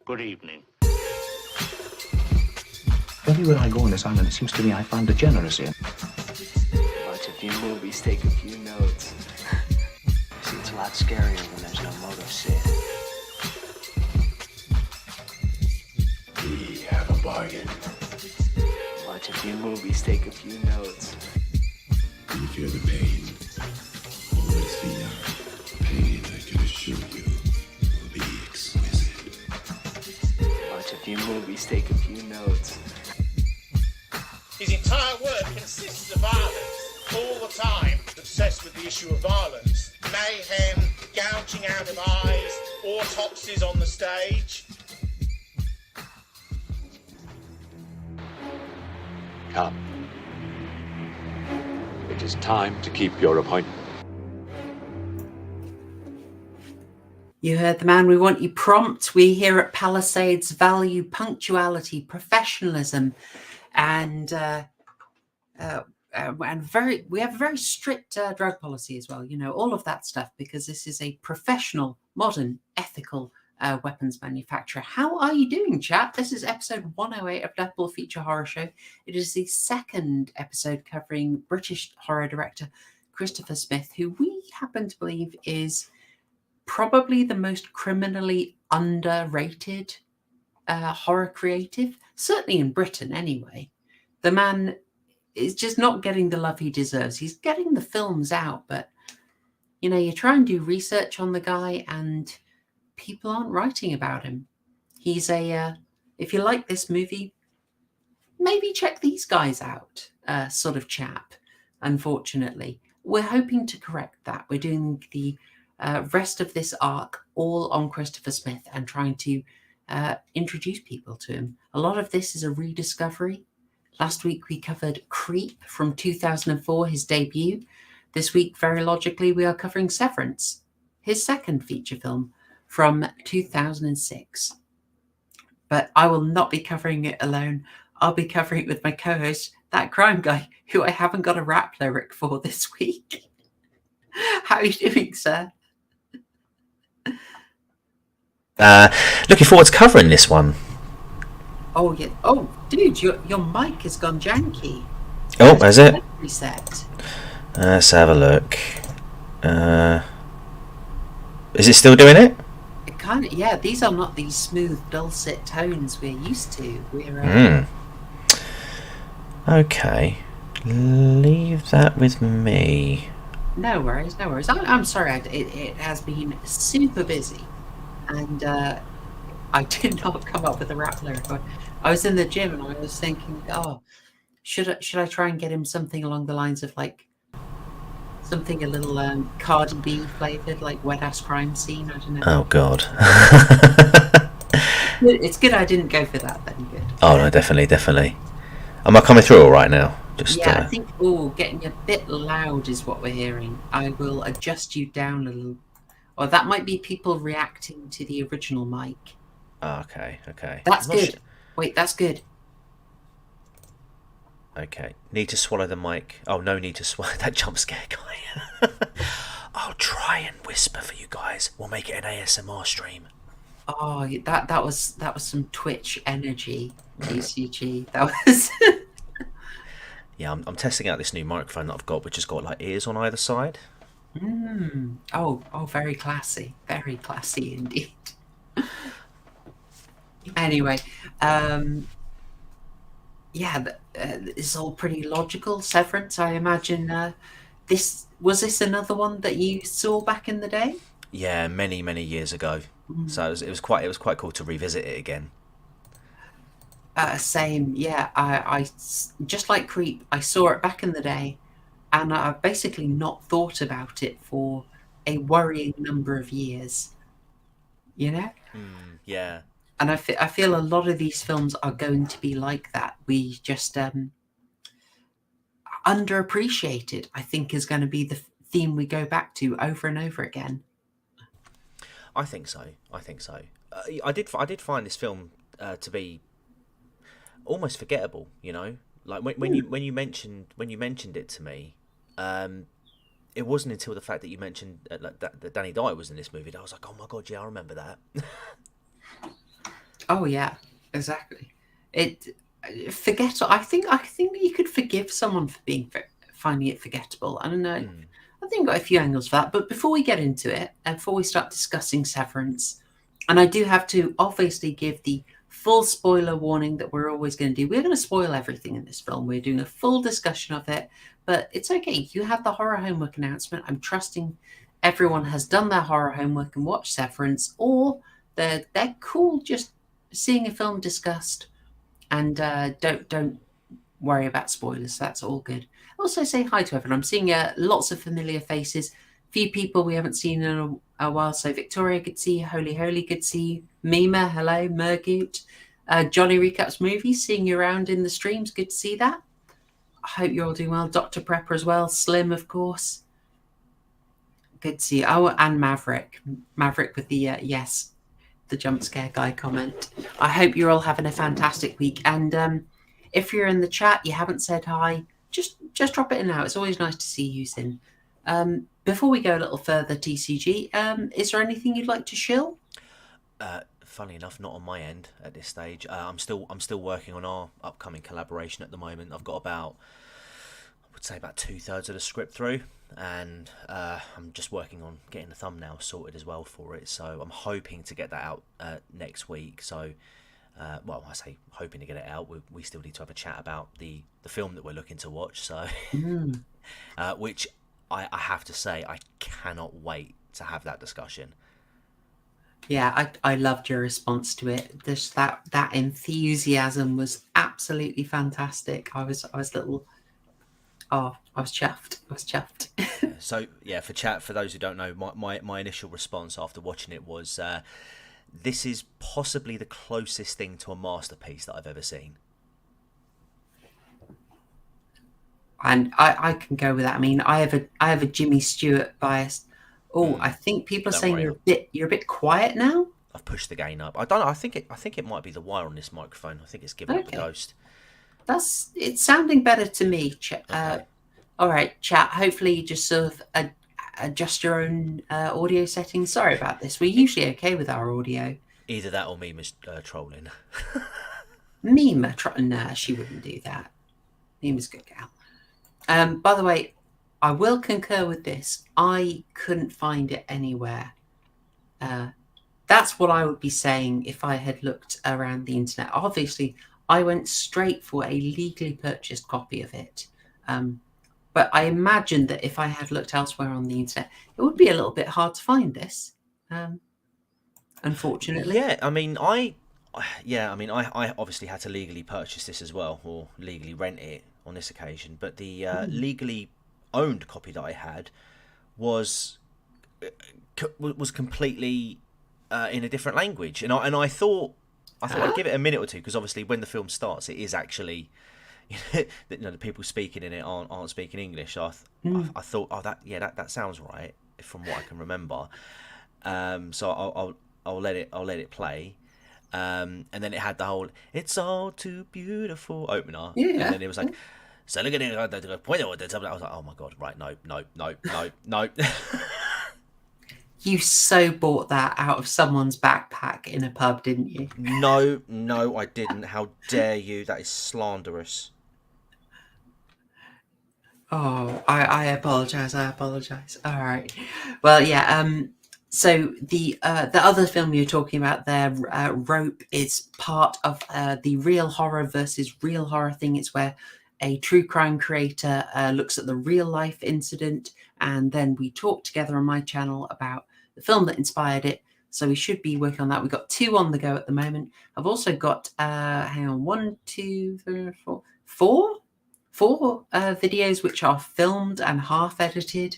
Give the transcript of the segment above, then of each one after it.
Good evening. Everywhere I go on this island, it seems to me I find degeneracy. Watch a few movies, take a few notes. See, it's a lot scarier when there's no motive, Sid. We have a bargain. Watch a few movies, take a few notes. Do you feel the pain? Always the pain, I can assure you, will be exquisite. Watch a few movies, take a few notes. His entire work consists of violence, all the time, obsessed with the issue of violence. Mayhem, gouging out of eyes, autopsies on the stage. Come. It is time to keep your appointment. You heard the man. We want you prompt. We here at Palisades value punctuality, professionalism, and we have a very strict drug policy as well. You know, all of that stuff, because this is a professional, modern, ethical weapons manufacturer. How are you doing, chat? This is episode 108 of Deathball Feature Horror Show. It is the second episode covering British horror director Christopher Smith, who we happen to believe is probably the most criminally underrated horror creative, certainly in Britain anyway. The man is just not getting the love he deserves. He's getting the films out, but you know, you try and do research on the guy and people aren't writing about him. He's if you like this movie, maybe check these guys out sort of chap. Unfortunately, we're hoping to correct that. We're doing the rest of this arc all on Christopher Smith and trying to introduce people to him. A lot of this is a rediscovery. Last week we covered Creep from 2004, his debut. This week, very logically, we are covering Severance, his second feature film from 2006. But I will not be covering it alone. I'll be covering it with my co-host, that crime guy, who I haven't got a rap lyric for this week. How are you doing, sir? Looking forward to covering this one. Oh yeah. Oh, dude, your mic has gone janky. Oh, has it? Reset. Let's have a look. Is it still doing it? It kind of, yeah. These are not these smooth, dulcet tones we're used to. We're okay. Leave that with me. No worries, no worries. I'm sorry. It has been super busy, and I did not come up with a rap lyric. I was in the gym and I was thinking, oh, should I try and get him something along the lines of like something a little Cardi B flavored, like Wet Ass Crime Scene? I don't know. Oh God. It's good I didn't go for that. Then good. Oh no, definitely. Am I coming through all right now? Just yeah, I think getting a bit loud is what we're hearing. I will adjust you down a little. Or that might be people reacting to the original mic. Oh, okay. That's good. Wait, that's good. Okay. Need to swallow the mic. Oh, no need to swallow that jump scare guy. I'll try and whisper for you guys. We'll make it an ASMR stream. Oh, that was some Twitch energy, DCG. That was. Yeah, I'm testing out this new microphone that I've got, which has got like ears on either side. Oh, very classy indeed. Anyway, it's all pretty logical. Severance, I imagine. This was another one that you saw back in the day? Yeah, many years ago. So it was quite cool to revisit it again. Same, yeah. I just like Creep. I saw it back in the day, and I've basically not thought about it for a worrying number of years. You know? Yeah. And I feel a lot of these films are going to be like that. We just underappreciated, I think, is going to be the theme we go back to over and over again. I think so. I did find this film to be almost forgettable. You know, like when you mentioned it to me, it wasn't until the fact that you mentioned that Danny Dyer was in this movie that I was like, oh my god, yeah, I remember that. Oh yeah, exactly. It forget. I think you could forgive someone for finding it forgettable. I don't know. I think I've got a few angles for that. But before we get into it, and before we start discussing Severance, and I do have to obviously give the full spoiler warning that we're always going to do. We're going to spoil everything in this film. We're doing a full discussion of it, but it's okay. You have the horror homework announcement. I'm trusting everyone has done their horror homework and watched Severance, or they're cool just seeing a film discussed, and don't worry about spoilers. That's all good. Also, say hi to everyone. I'm seeing lots of familiar faces. Few people we haven't seen in a while. So Victoria, good to see you. Holy, good to see you. Mima, hello. Mergoot. Johnny Recaps Movies, seeing you around in the streams. Good to see that. I hope you're all doing well. Dr. Prepper as well. Slim, of course. Good to see you. Oh, and Maverick. Maverick with the yes, the jump scare guy comment. I hope you're all having a fantastic week. And if you're in the chat, you haven't said hi, just drop it in now. It's always nice to see you, Sin. Before we go a little further, TCG, is there anything you'd like to shill? Funny enough, not on my end at this stage. I'm still working on our upcoming collaboration at the moment. I've got about 2/3 of the script through, and I'm just working on getting the thumbnail sorted as well for it. So I'm hoping to get that out next week. So, well, I say hoping to get it out. We still need to have a chat about the film that we're looking to watch. So, which I have to say, I cannot wait to have that discussion. Yeah, I loved your response to it. Just that enthusiasm was absolutely fantastic. I was chuffed. I was chuffed. So yeah, for those who don't know, my initial response after watching it was, this is possibly the closest thing to a masterpiece that I've ever seen. And I can go with that. I mean, I have a Jimmy Stewart bias. Oh, I think people are saying you're a bit quiet now. I've pushed the gain up. I don't know. I think it might be the wire on this microphone. I think it's giving up the ghost. It's sounding better to me. Okay. All right, chat. Hopefully, you just sort of adjust your own audio settings. Sorry about this. We're usually okay with our audio. Either that or Mima's trolling. Mima, nah, she wouldn't do that. Mima's a good gal. By the way, I will concur with this. I couldn't find it anywhere. That's what I would be saying if I had looked around the internet. Obviously, I went straight for a legally purchased copy of it. But I imagine that if I had looked elsewhere on the internet, it would be a little bit hard to find this. Unfortunately. Yeah, I mean, I obviously had to legally purchase this as well, or legally rent it on this occasion. But the legally owned copy that I had was completely in a different language, and I thought I'd give it a minute or two, because obviously when the film starts, it is actually the people speaking in it aren't speaking English. So I thought, that sounds right from what I can remember. So I'll let it play. And then it had the whole "It's all too beautiful" opener, and then it was like, so look at it. I was like, oh my god, right? No. You so bought that out of someone's backpack in a pub, didn't you? No, I didn't. How dare you? That is slanderous. Oh, I apologize. All right. Well, yeah. So the other film you're talking about there, Rope, is part of the real horror versus real horror thing. It's where a true crime creator looks at the real life incident, and then we talk together on my channel about the film that inspired it. So we should be working on that. We've got 2 on the go at the moment. I've also got four videos which are filmed and half edited.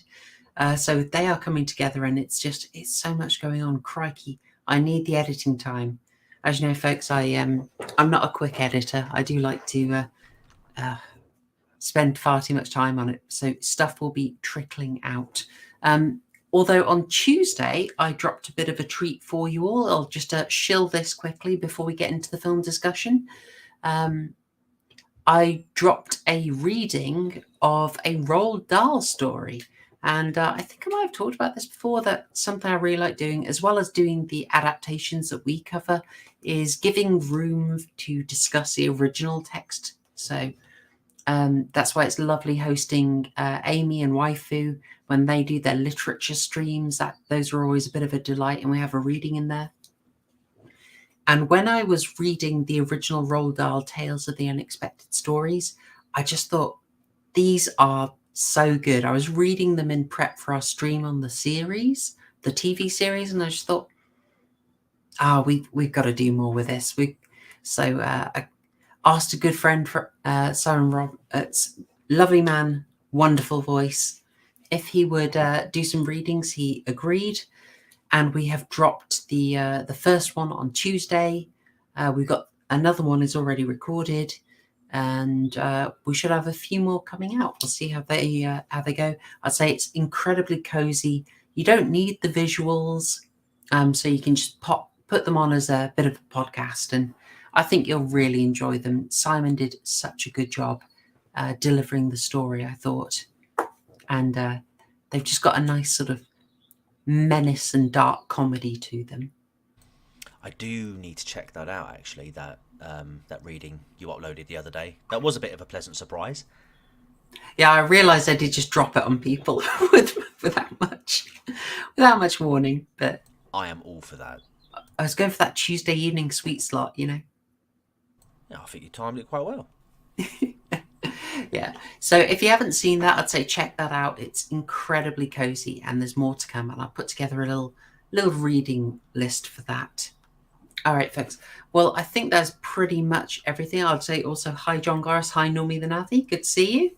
So they are coming together, and it's so much going on. Crikey, I need the editing time. As you know, folks, I'm not a quick editor. I do like to spend far too much time on it, so stuff will be trickling out. Although on Tuesday I dropped a bit of a treat for you all. I'll just shill this quickly before we get into the film discussion. I dropped a reading of a Roald Dahl story. And I think I might have talked about this before, that something I really like doing, as well as doing the adaptations that we cover, is giving room to discuss the original text. So that's why it's lovely hosting Amy and Waifu when they do their literature streams. Those are always a bit of a delight, and we have a reading in there. And when I was reading the original Roald Dahl Tales of the Unexpected Stories, I just thought, these are so good. I was reading them in prep for our stream on the series, the TV series, and I just thought, we've got to do more with this. I asked a good friend, for Simon Roberts, lovely man, wonderful voice, if he would do some readings. He agreed, and we have dropped the first one on Tuesday. We've got another one is already recorded, and we should have a few more coming out. We'll see how they go. I'd say it's incredibly cozy. You don't need the visuals, so you can just put them on as a bit of a podcast, and I think you'll really enjoy them. Simon did such a good job delivering the story, I thought, and they've just got a nice sort of menace and dark comedy to them. I do need to check that out, actually, that reading you uploaded the other day. That was a bit of a pleasant surprise. Yeah, I realised I did just drop it on people without much warning, but I am all for that. I was going for that Tuesday evening sweet slot, Yeah, I think you timed it quite well. Yeah, so if you haven't seen that, I'd say check that out. It's incredibly cozy, and there's more to come, and I'll put together a little reading list for that. All right, folks. Well, I think that's pretty much everything. I'd say also hi, John Garris. Hi, Normie the Nathy. Good to see you.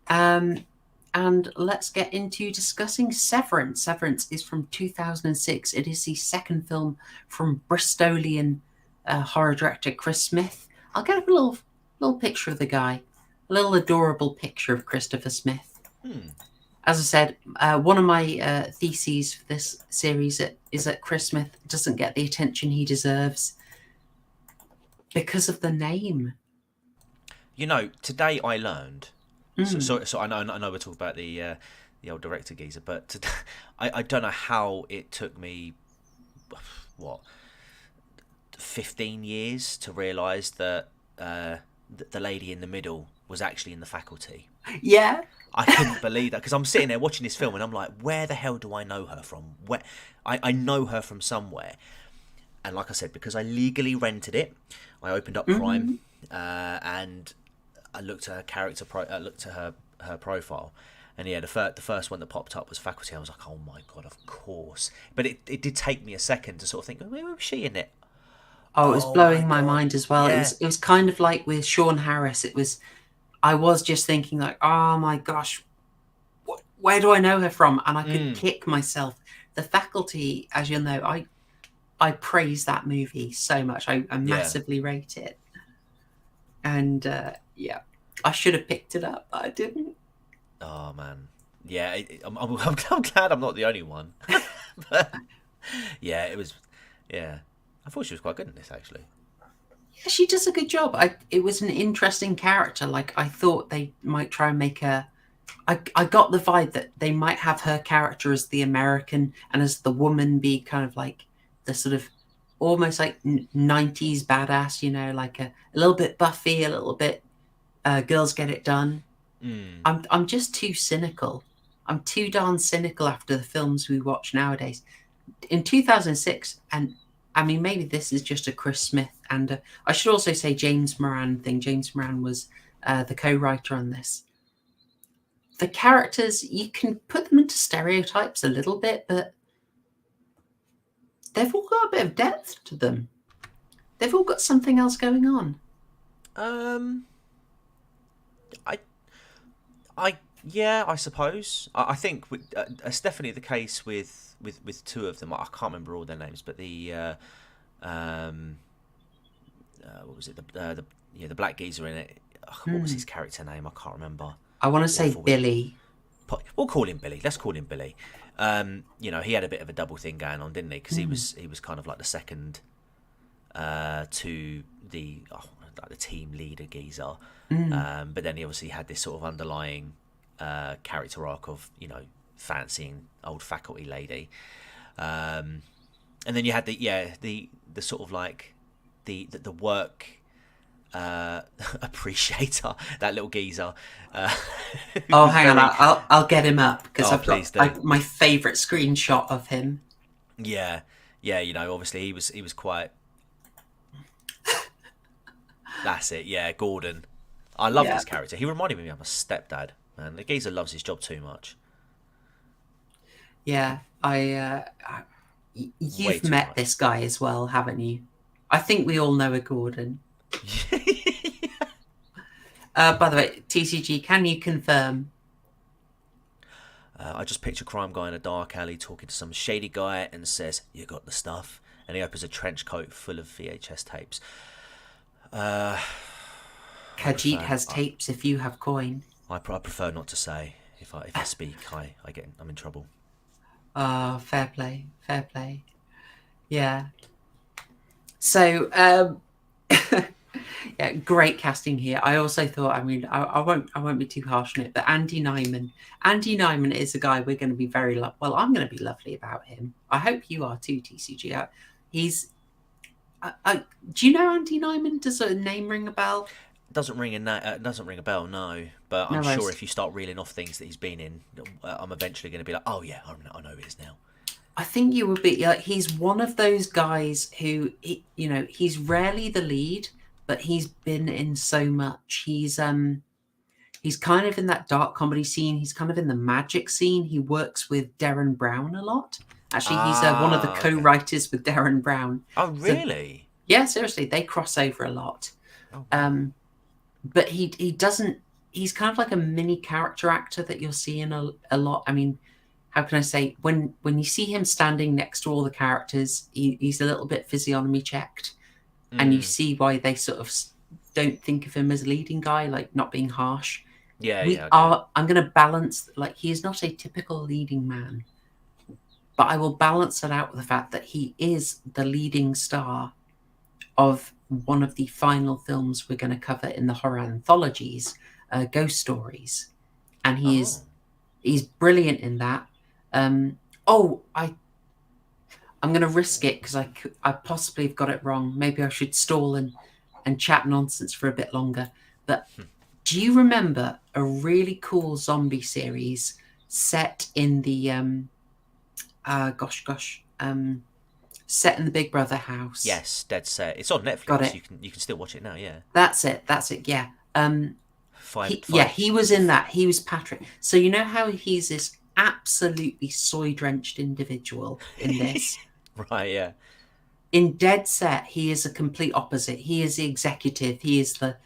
And let's get into discussing Severance. Severance is from 2006. It is the second film from Bristolian horror director Chris Smith. I'll get up a little picture of the guy. A little adorable picture of Christopher Smith. As I said, one of my theses for this series is that Chris Smith doesn't get the attention he deserves because of the name. You know, today I learned. So I know we're talking about the old director geezer, but today, I don't know how it took me 15 years to realise that the lady in the middle was actually in the faculty. Yeah. I couldn't believe that, because I'm sitting there watching this film and I'm like, where the hell do I know her from? Where I know her from somewhere. And like I said, because I legally rented it, I opened up Prime and I looked at her character, looked at her profile, and yeah, the first one that popped up was faculty. I was like, oh my god, of course. But it did take me a second to sort of think, where was she in it? Oh, it was blowing my mind as well. Yeah. It was kind of like with Sean Harris. I was just thinking like, oh my gosh, where do I know her from? And I could kick myself. The Faculty, as you'll know, I praise that movie so much. I massively rate it. And I should have picked it up, but I didn't. Oh man, yeah. I'm glad I'm not the only one. But yeah, it was. Yeah, I thought she was quite good in this, actually. Yeah, she does a good job. It was an interesting character. Like, I thought they might try and make her. I got the vibe that they might have her character as the American and as the woman be kind of like the sort of almost like 90s badass, you know, like a little bit Buffy, a little bit Girls Get It Done. I'm just too cynical. I'm too darn cynical after the films we watch nowadays. In 2006, and I mean, maybe this is just a Chris Smith, and I should also say James Moran thing. James Moran was the co-writer on this. The characters, you can put them into stereotypes a little bit, but they've all got a bit of depth to them. They've all got something else going on. I suppose. I think it's definitely the case with two of them. I can't remember all their names, but the what was it? The black geezer in it. What was his character name? I can't remember. I want to say Billy. We'll call him Billy. Let's call him Billy. You know, he had a bit of a double thing going on, didn't he? Because he was kind of like the second to the like the team leader geezer. But then he obviously had this sort of underlying character arc of, you know, fancying old faculty lady. And then you had the sort of like the work appreciator, that little geezer. Oh, hang on, I'll get him up because I've please got my favourite screenshot of him. Yeah, you know, obviously he was quite. That's it. Yeah, Gordon. I love this character. He reminded me of my stepdad. Man, the geezer loves his job too much. Yeah, you've met this guy as well, haven't you? I think we all know a Gordon. By the way, TCG, can you confirm? I just picture a crime guy in a dark alley talking to some shady guy and says, "You got the stuff?" And he opens a trench coat full of VHS tapes. Khajiit has tapes if you have coin. I prefer not to say. If I speak, I'm in trouble. Fair play. Yeah. So, yeah, great casting here. I also thought, I mean, I won't be too harsh on it, but Andy Nyman is a guy we're going to be very well, I'm going to be lovely about him. I hope you are too, TCG. He's do you know Andy Nyman? Does a name ring a bell? Doesn't ring a bell, no. But I'm sure if you start reeling off things that he's been in, I'm eventually going to be like, oh yeah, I know who it is now. I think you would be like, he's one of those guys who, you know, he's rarely the lead, but he's been in so much. He's kind of in that dark comedy scene. He's kind of in the magic scene. He works with Darren Brown a lot. Actually, he's one of the co-writers with Darren Brown. Oh, really? So, yeah, seriously, they cross over a lot. Oh. But he doesn't. He's kind of like a mini character actor that you'll see in a lot. I mean, how can I say, when you see him standing next to all the characters, he's a little bit physiognomy checked, and you see why they sort of don't think of him as a leading guy, like not being harsh. I'm going to balance, like, he is not a typical leading man, but I will balance it out with the fact that he is the leading star of one of the final films we're going to cover in the horror anthologies, Ghost Stories, and he's brilliant in that. I'm going to risk it because I possibly have got it wrong. Maybe I should stall and chat nonsense for a bit longer. But do you remember a really cool zombie series set in the set in the Big Brother house? Yes, dead set. It's on Netflix. Got it. You can still watch it now. Yeah. That's it. Yeah. He was in that. He was Patrick. So you know how he's this absolutely soy-drenched individual in this? Right, yeah. In Dead Set, he is a complete opposite. He is the executive. He's the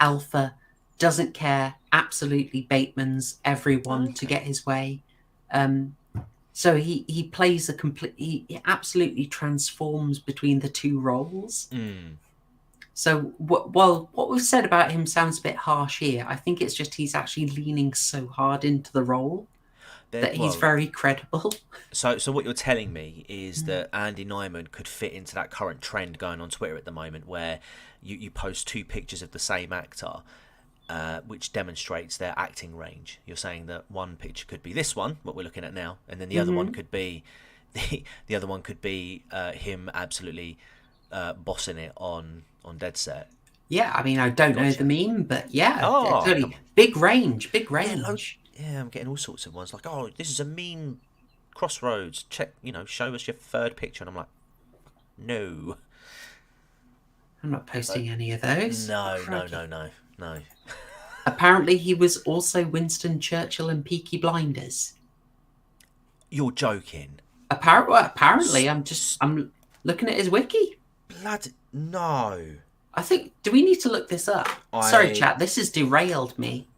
alpha, doesn't care, absolutely Bateman's everyone to get his way. So he plays he absolutely transforms between the two roles. So while what we've said about him sounds a bit harsh here, I think it's just he's actually leaning so hard into the role that he's very credible. So what you're telling me is that Andy Nyman could fit into that current trend going on Twitter at the moment, where you post two pictures of the same actor, which demonstrates their acting range. You're saying that one picture could be this one, what we're looking at now, and then the other one could be him absolutely bossing it on Dead Set. Yeah, I mean, I don't know the meme, but yeah, totally. Big range. Yeah, I'm getting all sorts of ones like, oh, this is a meme crossroads. Check, show us your third picture, and I'm like, no. I'm not posting any of those. No. Apparently, he was also Winston Churchill in Peaky Blinders. You're joking. Apparently, I'm looking at his wiki. Blood, no. I think. Do we need to look this up? Sorry, chat. This has derailed me.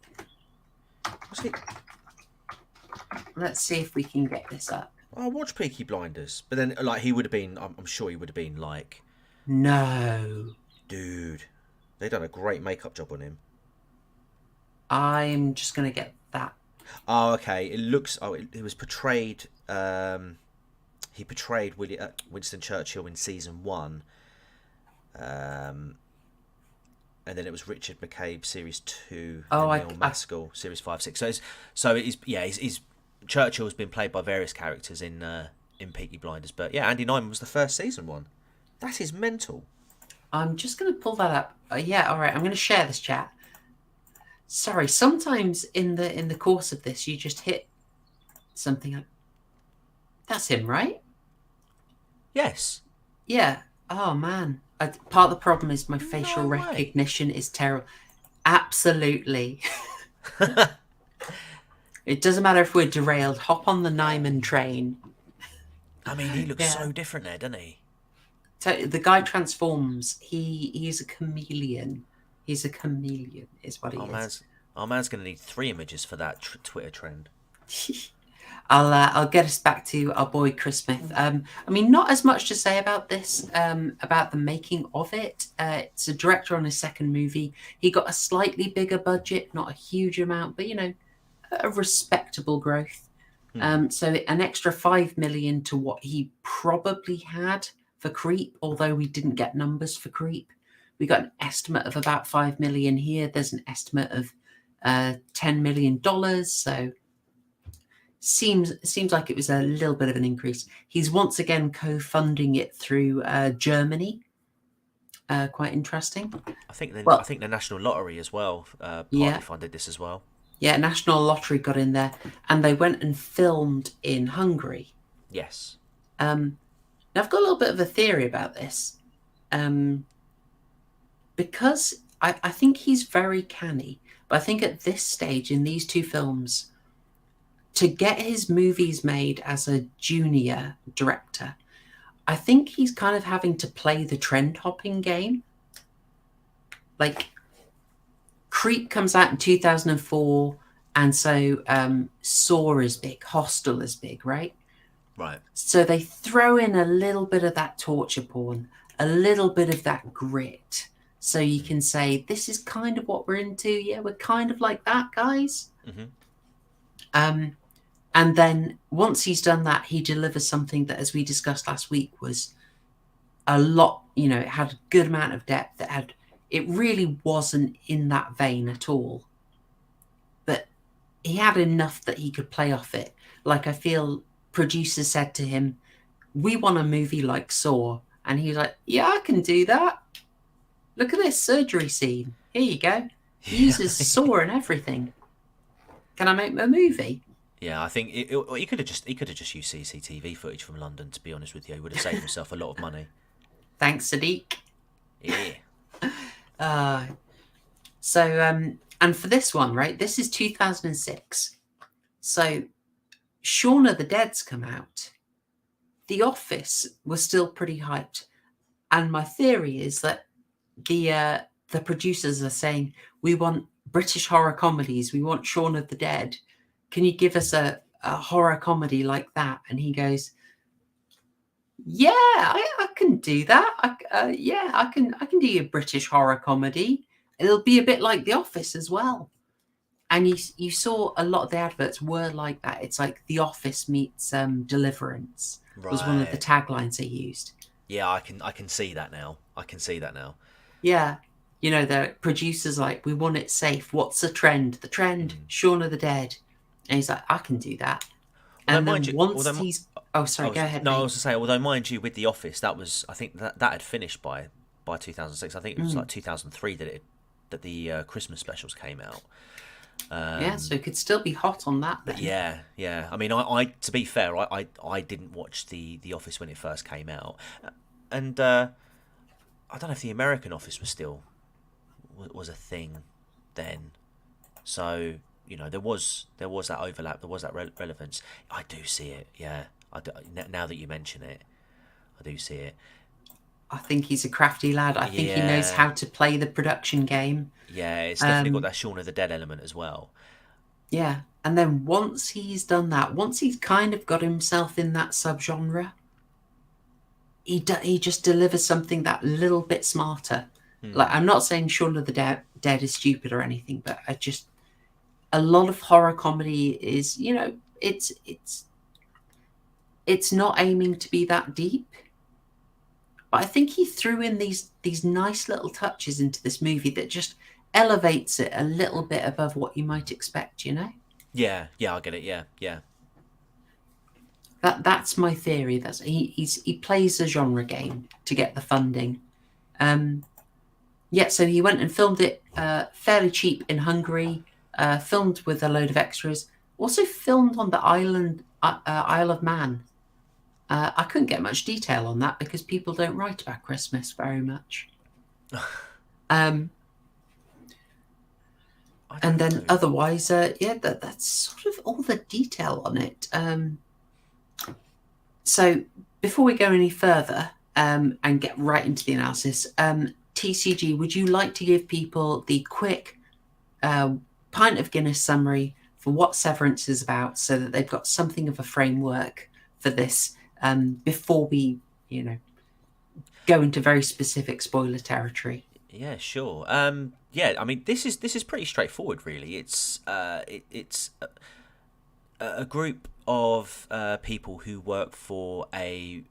Let's see if we can get this up. I watched Peaky Blinders, but then he would have been. I'm sure he would have been like. No. Dude, they done a great makeup job on him. I'm just gonna get that. Oh, okay. It looks. Oh, it was portrayed. He portrayed Winston Churchill in season 1. And then it was Richard McCabe series 2. Oh, and Neil Maskell series 5, 6. He's Churchill's been played by various characters in Peaky Blinders, but yeah, Andy Nyman was the first season one. That is mental. I'm just going to pull that up. Yeah, all right. I'm going to share this chat. Sorry, sometimes in the course of this, you just hit something. That's him, right? Yes. Yeah. Oh man. Part of the problem is my facial way. recognition is terrible. Absolutely. It doesn't matter if we're derailed. Hop on the Nyman train. I mean, he looks so different there, doesn't he? So the guy transforms. He's a chameleon. He's a chameleon, is what he is. Our man's going to need 3 images for that Twitter trend. I'll get us back to our boy Chris Smith. I mean, not as much to say about this, about the making of it. It's a director on his second movie. He got a slightly bigger budget, not a huge amount, but a respectable growth. So an extra 5 million to what he probably had for Creep, although we didn't get numbers for Creep. We got an estimate of about 5 million here. There's an estimate of $10 million. So seems like it was a little bit of an increase. He's once again co-funding it through Germany. Quite interesting. I think the National Lottery as well partly funded this as well. Yeah, National Lottery got in there, and they went and filmed in Hungary. Yes. Now I've got a little bit of a theory about this, because I think he's very canny, but I think at this stage in these two films, to get his movies made as a junior director, I think he's kind of having to play the trend hopping game. Like, Creep comes out in 2004, and so Saw is big, Hostel is big, right? Right. So they throw in a little bit of that torture porn, a little bit of that grit, so you can say, this is kind of what we're into. Yeah, we're kind of like that, guys. Mm-hmm. And then once he's done that, he delivers something that, as we discussed last week, was a lot, it had a good amount of depth. It really wasn't in that vein at all. But he had enough that he could play off it. Like, I feel producers said to him, we want a movie like Saw. And he was like, yeah, I can do that. Look at this surgery scene. Here you go. He uses Saw and everything. Can I make my movie? Yeah, I think he could have just used CCTV footage from London. To be honest with you, he would have saved himself a lot of money. Thanks, Sadiq. Yeah. And for this one, right? This is 2006. So Shaun of the Dead's come out. The Office was still pretty hyped, and my theory is that the producers are saying, we want British horror comedies. We want Shaun of the Dead. Can you give us a horror comedy like that? And he goes, yeah, I can do that. I can do a British horror comedy. It'll be a bit like The Office as well. And you saw a lot of the adverts were like that. It's like The Office meets Deliverance was one of the taglines they used. Yeah, I can see that now. Yeah. The producers like, we want it safe. What's the trend? The trend, Shaun of the Dead. And he's like, I can do that. And then he's... Oh, sorry, go ahead. No, I was to say, although mind you, with The Office, that was, I think that had finished by 2006. I think it was like 2003 that the Christmas specials came out. So it could still be hot on that. Then. Yeah. I mean, I to be fair, I didn't watch the Office when it first came out, and I don't know if the American Office was a thing then. So there was that overlap, there was that relevance. I do see it. Yeah, now that you mention it, I do see it. I think he's a crafty lad. I think he knows how to play the production game. Yeah, it's definitely got that Shaun of the Dead element as well. Yeah, and then once he's done that, once he's kind of got himself in that subgenre, he just delivers something that little bit smarter. Like, I'm not saying Shaun of the Dead is stupid or anything, but a lot of horror comedy is, it's not aiming to be that deep. But I think he threw in these nice little touches into this movie that just elevates it a little bit above what you might expect, Yeah, I get it. Yeah. That's my theory. That's he plays a genre game to get the funding. So he went and filmed it fairly cheap in Hungary, filmed with a load of extras, also filmed on the island Isle of Man. I couldn't get much detail on that because people don't write about Christmas very much. And then otherwise, that's sort of all the detail on it. So before we go any further and get right into the analysis, TCG, would you like to give people the quick pint of Guinness summary for what Severance is about so that they've got something of a framework for this before we, go into very specific spoiler territory? Yeah, sure. I mean, this is pretty straightforward, really. It's a group of people who work for I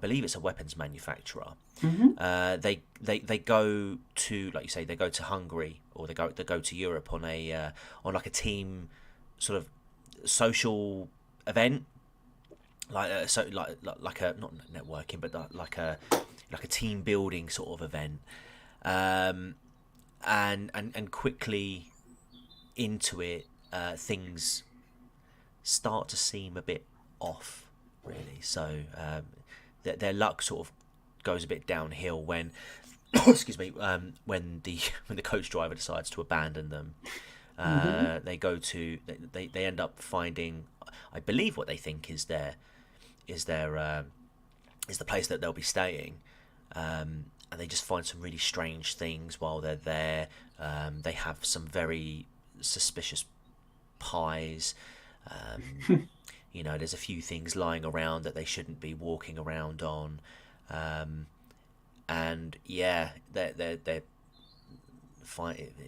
believe it's a weapons manufacturer. Mm-hmm. They go to, like you say, they go to Hungary, or they go to Europe on like a team sort of social event, like a not networking, but like a team building sort of event. And quickly into it, things start to seem a bit off, really. So their luck sort of goes a bit downhill when excuse me, when the coach driver decides to abandon them. They end up finding, I believe, what they think is the place that they'll be staying. And they just find some really strange things while they're there. They have some very suspicious pies. There's a few things lying around that they shouldn't be walking around on. They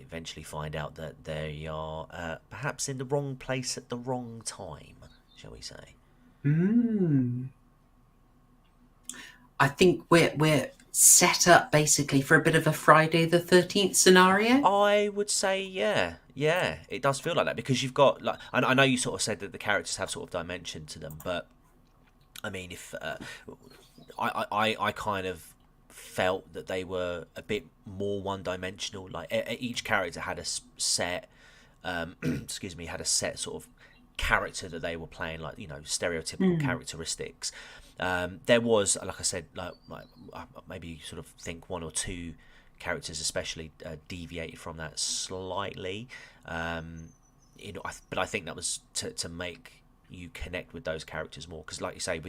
eventually find out that they are perhaps in the wrong place at the wrong time, shall we say? I think we're set up basically for a bit of a Friday the 13th scenario. I would say, yeah, it does feel like that, because you've got, like, I know you sort of said that the characters have sort of dimension to them, but I mean, if I kind of felt that they were a bit more one-dimensional. Like each character had a set, had a set sort of character that they were playing, like, stereotypical characteristics. There was, like I said, like maybe sort of think one or two characters especially deviated from that slightly. But I think that was to make you connect with those characters more, because, like you say,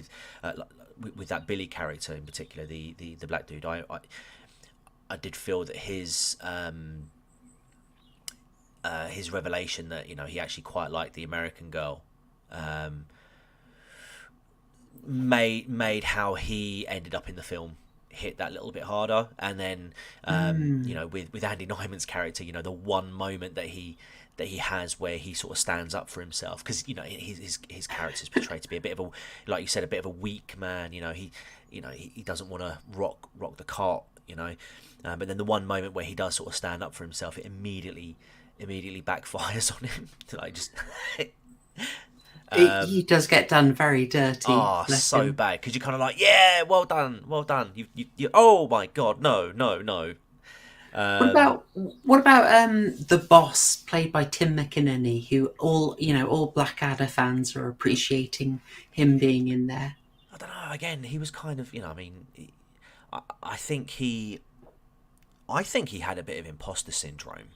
with that Billy character in particular, the black dude, I did feel that his revelation that he actually quite liked the American girl made how he ended up in the film hit that little bit harder. And then with Andy Nyman's character, the one moment that he has where he sort of stands up for himself, because his character is portrayed to be a bit of a, like you said, a bit of a weak man. He doesn't want to rock the cart. But then the one moment where he does sort of stand up for himself, it immediately backfires on him. Like, just he does get done very dirty. Oh, so bad, because you're kind of like, yeah, well done. You oh my god, no. What about the boss, played by Tim McInerney, who all Blackadder fans are appreciating him being in there? I don't know. Again, he was kind of, I think he had a bit of imposter syndrome.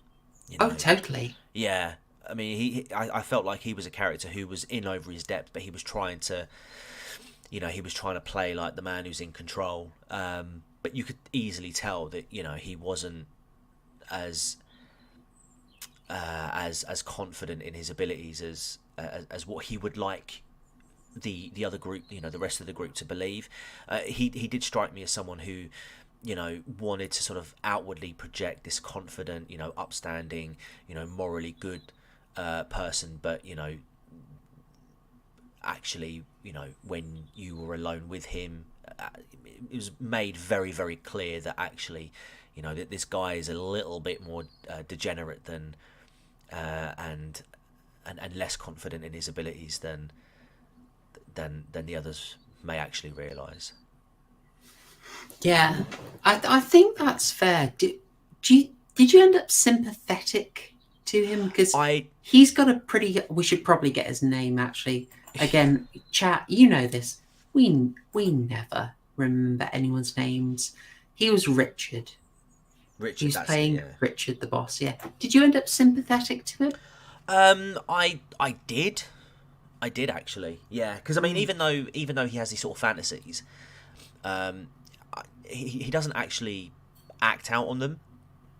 Oh, totally. Yeah, I mean, I felt like he was a character who was in over his depth, but he was trying to play like the man who's in control. But you could easily tell that he wasn't as confident in his abilities as what he would like the other group, the rest of the group, to believe. He did strike me as someone who wanted to sort of outwardly project this confident, upstanding, morally good person, but actually, when you were alone with him, it was made very, very clear that actually, that this guy is a little bit more degenerate than and less confident in his abilities than than the others may actually realise. Yeah, I think that's fair. Did you end up sympathetic to him? Because he's got a pretty. We should probably get his name actually. Again, chat. You know this. We never remember anyone's names. He was Richard. He was playing Richard the boss. Yeah. Did you end up sympathetic to him? I did actually. Yeah, because I mean, even though he has these sort of fantasies, he doesn't actually act out on them,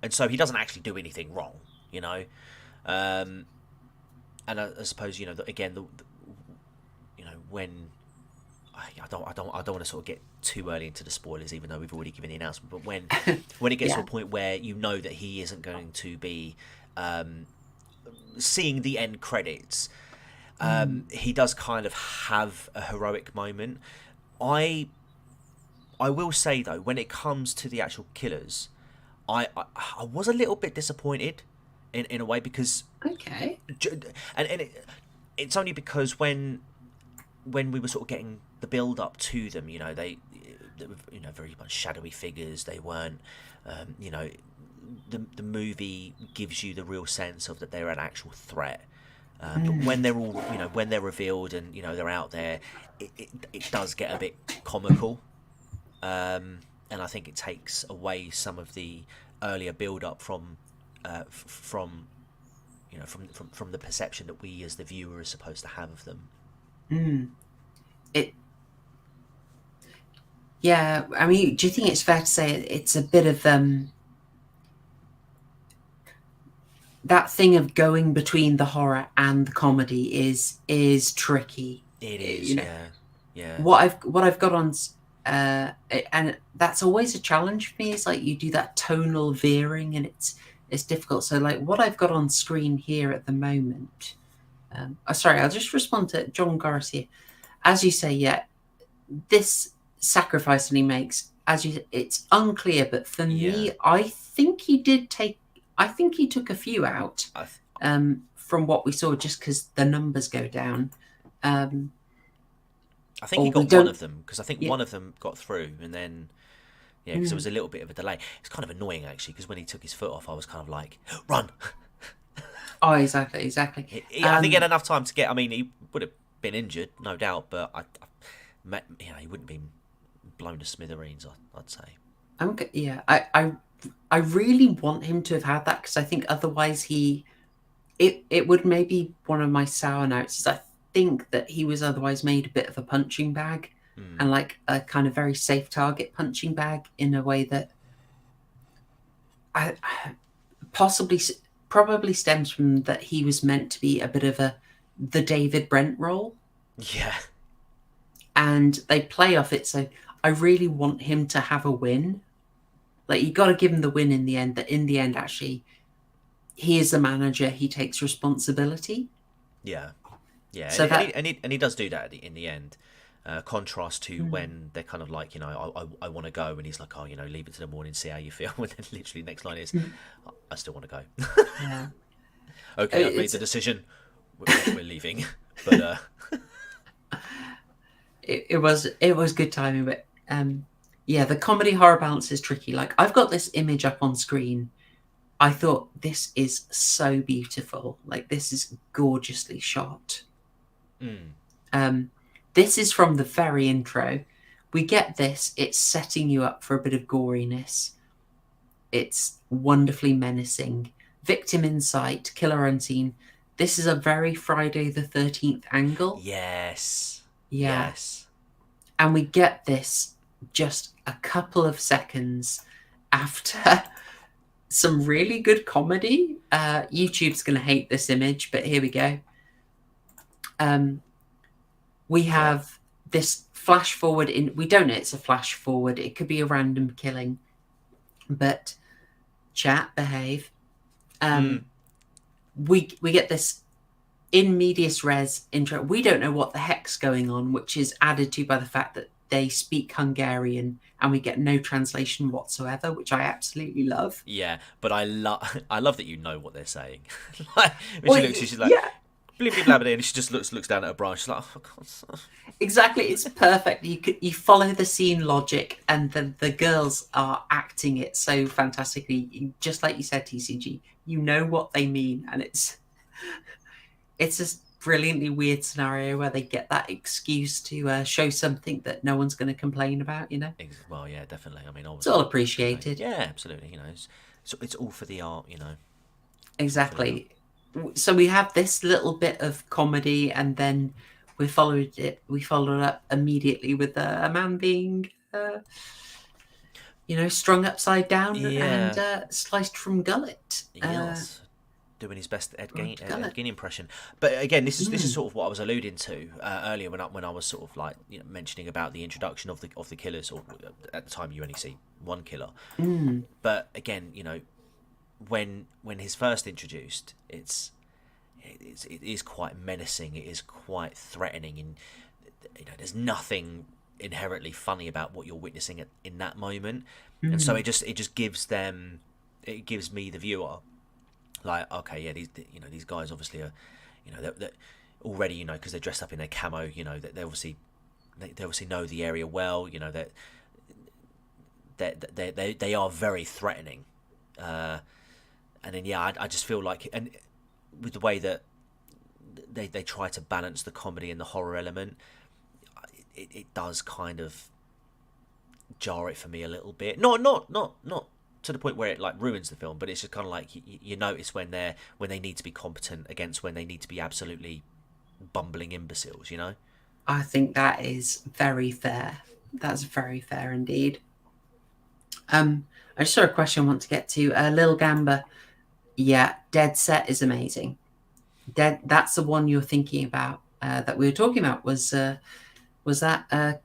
and so he doesn't actually do anything wrong, you know. And I suppose, you know, again, you know, when I don't want to sort of get too early into the spoilers, even though we've already given the announcement. But when it gets to a point where you know that he isn't going to be seeing the end credits, he does kind of have a heroic moment. I will say though, when it comes to the actual killers, I was a little bit disappointed in a way, because and it's only because when we were sort of getting the build up to them, you know, they were, you know, very much shadowy figures. They weren't, you know, the movie gives you the real sense of that they're an actual threat. But when they're all, you know, when they're revealed and, you know, they're out there, it does get a bit comical. And I think it takes away some of the earlier build up from you know, from the perception that we as the viewer are supposed to have of them. Yeah, I mean, do you think it's fair to say it's a bit of that thing of going between the horror and the comedy is tricky. It is, you know, yeah. What I've got on, and that's always a challenge for me. Is like you do that tonal veering, and it's difficult. So like what I've got on screen here at the moment. Sorry, I'll just respond to John Garcia. As you say, yeah, this sacrifice that he makes, it's unclear, but for me, I think he took a few out from what we saw, just because the numbers go down. I think he got one of them, because I think one of them got through, and then because there was a little bit of a delay. It's kind of annoying actually, because when he took his foot off, I was kind of like, run. Oh, exactly. I think he had enough time to get. I mean, he would have been injured, no doubt, but you know, he wouldn't have been blown to smithereens, I'd say. I really want him to have had that, because I think otherwise it would maybe one of my sour notes is I think that he was otherwise made a bit of a punching bag, and like a kind of very safe target punching bag, in a way that I probably stems from that he was meant to be a bit of the David Brent role. Yeah. And they play off it, so I really want him to have a win. Like, you got to give him the win in the end, that in the end, actually, he is the manager, he takes responsibility. Yeah. So and he does do that in the end. Contrast to when they're kind of like, you know, I want to go, and he's like, oh, you know, leave it to the morning, see how you feel. And then literally next line is, I still want to go. Yeah. Okay, I've made the decision. We're leaving. But it was good timing, but the comedy horror balance is tricky. Like, I've got this image up on screen. I thought, this is so beautiful. Like, this is gorgeously shot. This is from the very intro. We get this. It's setting you up for a bit of goriness. It's wonderfully menacing. Victim in sight, killer unseen. This is a very Friday the 13th angle. Yes. Yeah. Yes. And we get this just a couple of seconds after some really good comedy. YouTube's going to hate this image, but here we go. We have this flash forward we don't know it's a flash forward. It could be a random killing, but chat, behave. We get this in medias res intro. We don't know what the heck's going on, which is added to by the fact that they speak Hungarian and we get no translation whatsoever, which I absolutely love. Yeah, but I love that you know what they're saying. Like, when she looks, she's like, blibbly blabbly, and she just looks down at her bra. She's like, oh, God. Exactly, it's perfect. You follow the scene logic, and the girls are acting it so fantastically. Just like you said, TCG, you know what they mean, and it's a brilliantly weird scenario where they get that excuse to show something that no one's going to complain about. Well, yeah, definitely. I mean, It's all appreciated. Yeah, absolutely. It's all for the art. Exactly. So we have this little bit of comedy, and then we followed up immediately with a man being strung upside down and sliced from gullet. Yes. Doing his best Ed Gein impression. But again, this is sort of what I was alluding to earlier when I was sort of like mentioning about the introduction of the killers, or at the time you only see one killer. But again, when he's first introduced, it is quite menacing. It is quite threatening, and there's nothing inherently funny about what you're witnessing in that moment. And so it just gives me the viewer, like, okay, yeah, these guys obviously are, they're already, because they're dressed up in their camo, that they obviously know the area well, that they are very threatening. And then I just feel like, and with the way that they try to balance the comedy and the horror element, it does kind of jar it for me a little bit. Not to the point where it like ruins the film, but it's just kind of like you notice when they need to be competent against when they need to be absolutely bumbling imbeciles. I think that is very fair. That's very fair indeed. I just saw a question I want to get to. Lil Gamba. Yeah, Dead Set is amazing. That's the one you're thinking about that we were talking about. Was that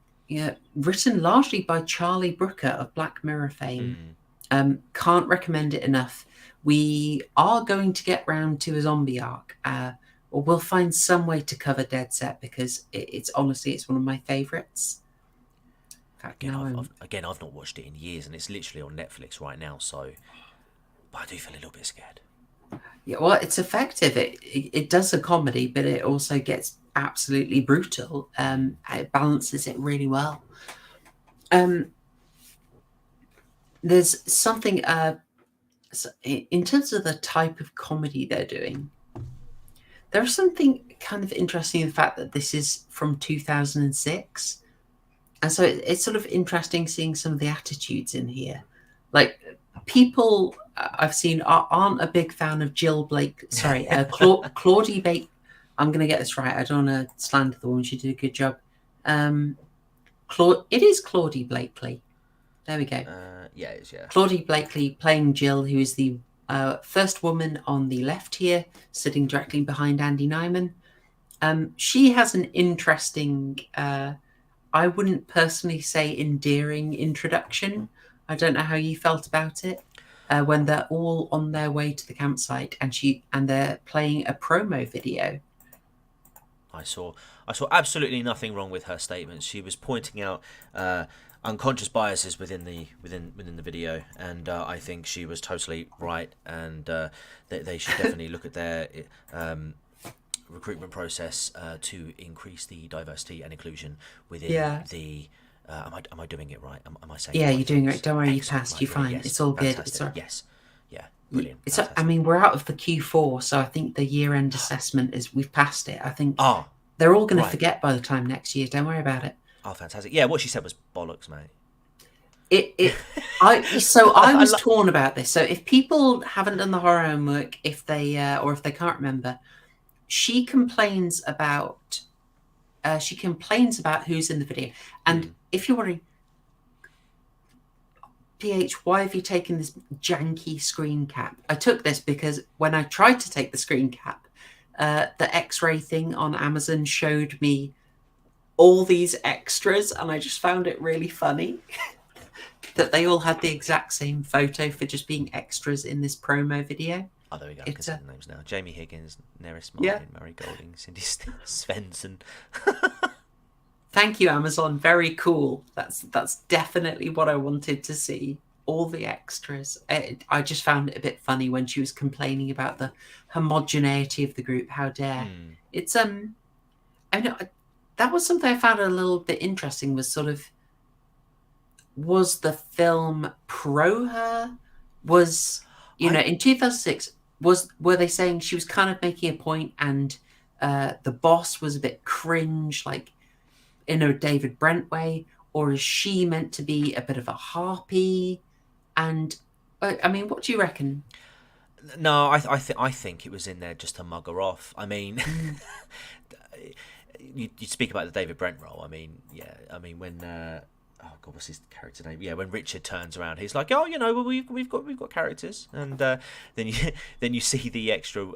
written largely by Charlie Brooker of Black Mirror fame. Can't recommend it enough. We are going to get round to a zombie arc, or we'll find some way to cover Dead Set, because it's honestly one of my favourites. Again, I've not watched it in years, and it's literally on Netflix right now. So, but I do feel a little bit scared. Yeah, well, it's effective. It does a comedy, but it also gets absolutely brutal. It balances it really well. There's something in terms of the type of comedy they're doing. There's something kind of interesting in the fact that this is from 2006. And so it's sort of interesting seeing some of the attitudes in here. Like, people I've seen aren't a big fan of Jill Blake. Sorry, Claudie Blake. I'm going to get this right. I don't want to slander the woman. She did a good job. It is Claudie Blakely. There we go. Yeah, it's, yeah. Claudie Blakely playing Jill, who is the first woman on the left here, sitting directly behind Andy Nyman. She has an interesting, I wouldn't personally say endearing introduction. I don't know how you felt about it. When they're all on their way to the campsite and they're playing a promo video. I saw absolutely nothing wrong with her statements. She was pointing out unconscious biases within the video, and I think she was totally right. And they should definitely look at their recruitment process to increase the diversity and inclusion within the. Am I doing it right? Am I saying? Yeah, right you're doing it right. Don't worry, you Excellent, passed. You're fine. Yes, it's all fantastic. good. It's all... Yes, yeah, brilliant. I mean, we're out of the Q4, so I think the year-end assessment we've passed it. I think they're all going to forget by the time next year. Don't worry about it. Oh, fantastic! Yeah, what she said was bollocks, mate. I was torn about this. So if people haven't done the horror homework, if they can't remember, she complains about who's in the video. And if you're wondering, PH, why have you taken this janky screen cap? I took this because when I tried to take the screen cap, the X-ray thing on Amazon showed me all these extras, and I just found it really funny that they all had the exact same photo for just being extras in this promo video. Oh, there we go. I can see the names now. Jamie Higgins, Neris Martin, Murray Golding, Cindy Svensson. Thank you, Amazon. Very cool. That's definitely what I wanted to see. all the extras. I just found it a bit funny when she was complaining about the homogeneity of the group. How dare it's I know that was something I found a little bit interesting. Was sort of, was the film pro her? Was, you know, in 2006, were they saying she was kind of making a point and the boss was a bit cringe, like in a David Brent way, or is she meant to be a bit of a harpy? And I mean, what do you reckon? No, I think it was in there just to mug her off. I mean, you speak about the David Brent role. I mean, yeah. I mean, when oh god, what's his character name? Yeah, when Richard turns around, he's like, oh, you know, well, we've got characters, and then you see the extra,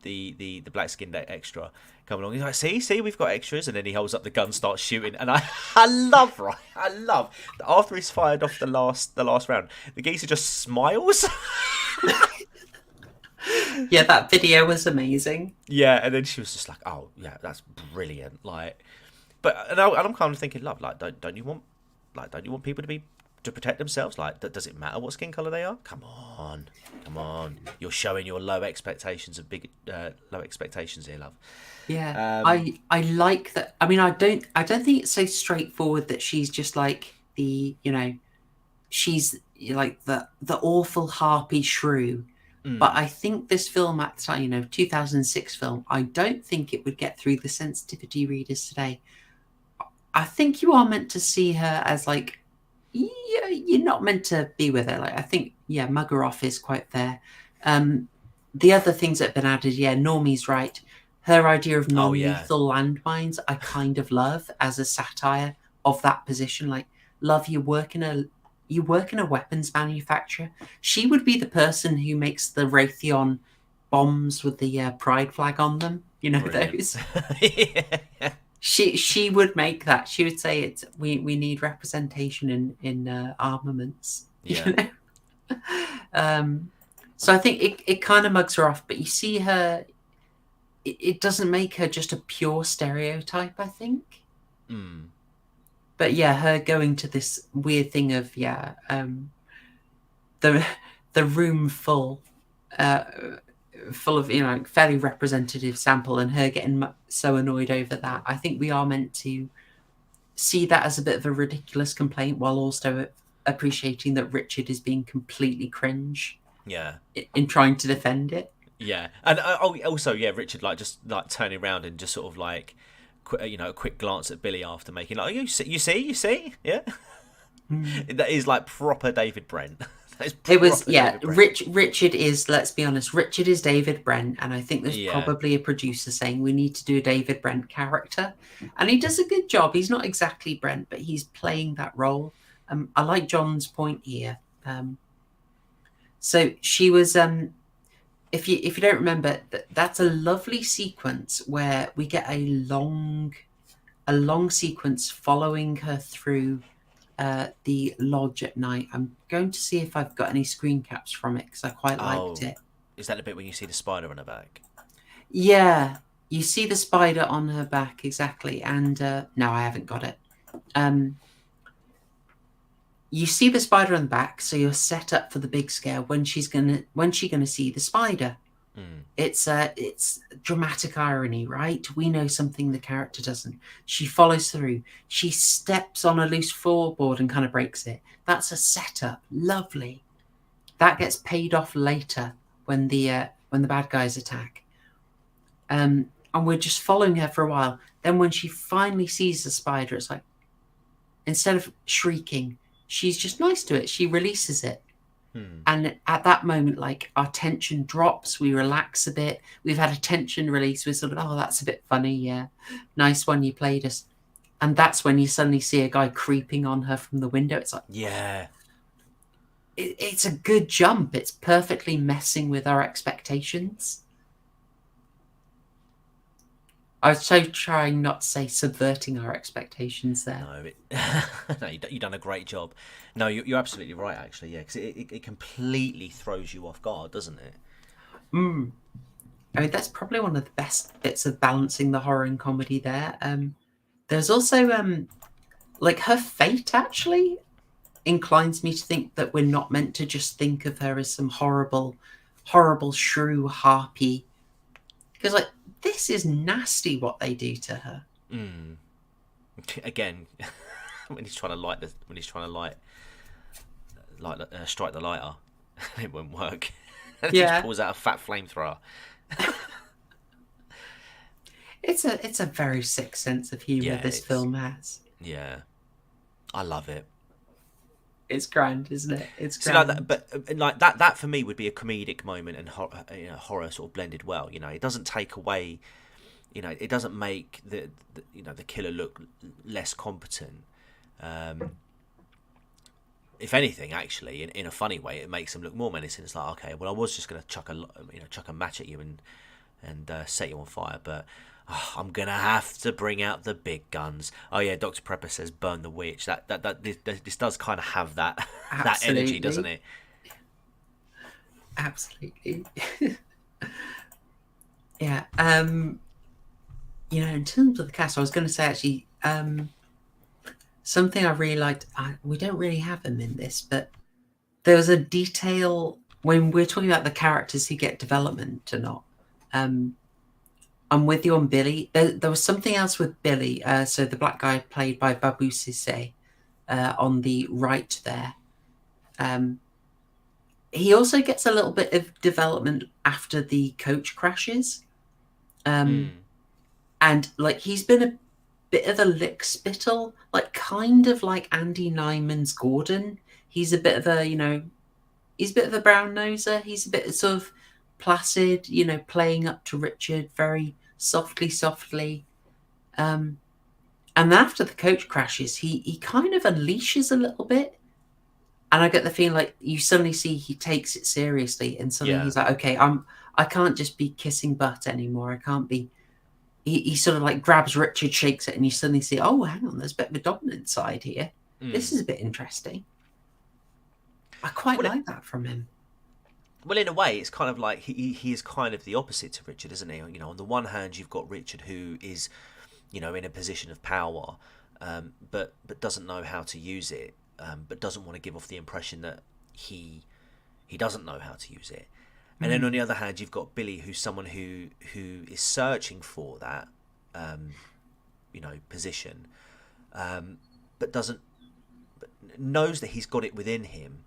the black skinned extra come along. He's like, see, we've got extras, and then he holds up the gun, starts shooting, and I love that after he's fired off the last round, the geezer just smiles. Yeah, that video was amazing. Yeah, and then she was just like, oh yeah, that's brilliant. Like, but and I'm kind of thinking, love, like, don't you want people to protect themselves? Like, does it matter what skin color they are? Come on, you're showing your low expectations here, love. Yeah, I like that. I mean, I don't think it's so straightforward that she's just like the, you know, she's like the awful harpy shrew. But I think this film, at the time, you know, 2006 film, I don't think it would get through the sensitivity readers today. I think you are meant to see her as like, yeah, you're not meant to be with her. Like, I think, yeah, mug her off is quite fair. The other things that have been added, yeah, Normie's right. Her idea of non-lethal landmines, I kind of love as a satire of that position. Like, love, you work in a weapons manufacturer. She would be the person who makes the Raytheon bombs with the pride flag on them. You know, brilliant. Those. Yeah. She would make that. She would say we need representation in armaments. Yeah. You know? So I think it kind of mugs her off, but you see her. It doesn't make her just a pure stereotype, I think. But yeah, her going to this weird thing of the room full of, you know, fairly representative sample, and her getting so annoyed over that. I think we are meant to see that as a bit of a ridiculous complaint, while also appreciating that Richard is being completely cringe. Yeah, in trying to defend it. Yeah, and also, yeah, Richard just turning around and just sort of like, you know, a quick glance at Billy after making like, you see, yeah. That is like proper David Brent. It was, yeah. Richard is, let's be honest, Richard is David Brent, and I think there's probably a producer saying we need to do a David Brent character, and he does a good job. He's not exactly Brent, but he's playing that role. I like John's point here. So she was, if you don't remember, that's a lovely sequence where we get a long sequence following her through the lodge at night. I'm going to see if I've got any screen caps from it because I quite liked it. Is that the bit when you see the spider on her back? Yeah, you see the spider on her back, exactly. And no, I haven't got it. You see the spider on the back, so you're set up for the big scare. When's she gonna see the spider? It's dramatic irony, right? We know something the character doesn't. She follows through. She steps on a loose floorboard and kind of breaks it. That's a setup. Lovely. That gets paid off later when the bad guys attack. And we're just following her for a while. Then when she finally sees the spider, it's like, instead of shrieking, she's just nice to it. She releases it. And at that moment, like, our tension drops, we relax a bit. We've had a tension release. We're sort of, oh, that's a bit funny. Yeah. Nice one. You played us. And that's when you suddenly see a guy creeping on her from the window. It's like, yeah, it's a good jump. It's perfectly messing with our expectations. I was so trying not to say subverting our expectations there. No, you've done a great job. No, you're absolutely right, actually, yeah, because it completely throws you off guard, doesn't it? I mean, that's probably one of the best bits of balancing the horror and comedy there. There's also, like, her fate, actually, inclines me to think that we're not meant to just think of her as some horrible, horrible shrew harpy. Because, like, this is nasty what they do to her. Again, when he's trying to strike the lighter, it won't work. And he just pulls out a fat flamethrower. It's a very sick sense of humour this film has. Yeah, I love it. It's grand, isn't it? It's grand. So like that, but like that for me would be a comedic moment and horror sort of blended well. You know, it doesn't take away. You know, it doesn't make the killer look less competent. If anything, actually, in a funny way, it makes him look more menacing. It's like, okay, well, I was just going to chuck a match at you and set you on fire, but I'm gonna have to bring out the big guns. Oh yeah, Dr. Prepper says burn the witch. This does kind of have that that energy, doesn't it? Absolutely. Yeah. You know, in terms of the cast, I was going to say actually, something I really liked. We don't really have them in this, but there was a detail when we're talking about the characters who get development or not. I'm with you on Billy. There was something else with Billy. So the black guy played by Babu Sisse on the right there. He also gets a little bit of development after the coach crashes. And like he's been a bit of a lick spittle, like kind of like Andy Nyman's Gordon. He's a bit of a, he's a bit of a brown noser. He's a bit sort of placid, playing up to Richard very softly. And after the coach crashes, he kind of unleashes a little bit. And I get the feeling like you suddenly see he takes it seriously, and suddenly he's like, okay, I can't just be kissing butt anymore. I can't be. He sort of like grabs Richard, shakes it, and you suddenly see, oh, hang on, there's a bit of a dominant side here. This is a bit interesting. I quite like that from him. Well, in a way, it's kind of like he is kind of the opposite to Richard, isn't he? On the one hand, you've got Richard who is, in a position of power, but doesn't know how to use it, but doesn't want to give off the impression that he doesn't know how to use it. And then on the other hand, you've got Billy, who's someone who is searching for that, position, but knows that he's got it within him,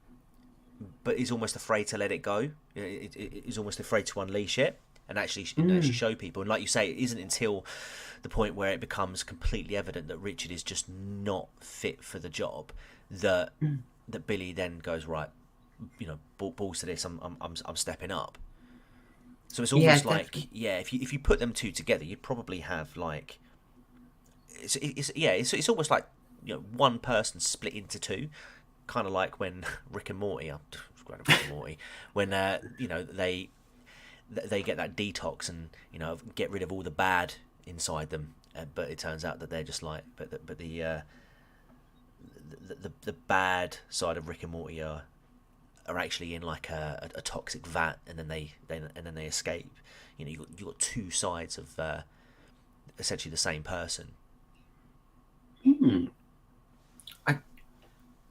but is almost afraid to let it go. Is almost afraid to unleash it and actually show people. And like you say, it isn't until the point where it becomes completely evident that Richard is just not fit for the job that Billy then goes, right, balls to this. I'm stepping up. So it's almost like if you put them two together, you'd probably have like it's almost like one person split into two, kind of like when Rick and Morty, when they get that detox and get rid of all the bad inside them, but it turns out that they're just like the bad side of Rick and Morty are actually in like a toxic vat, and then they escape. You've got two sides of essentially the same person.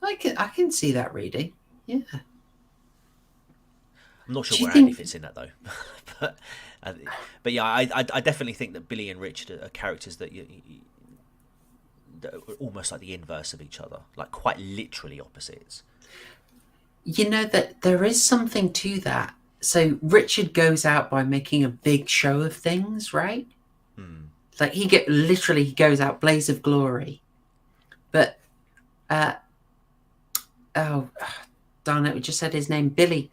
I can see that reading. Yeah. I'm not sure where Andy fits in that though, but yeah, I definitely think that Billy and Richard are characters that that are almost like the inverse of each other, like quite literally opposites. That there is something to that. So Richard goes out by making a big show of things, right? Like he goes out blaze of glory. But darn it, we just said his name, Billy.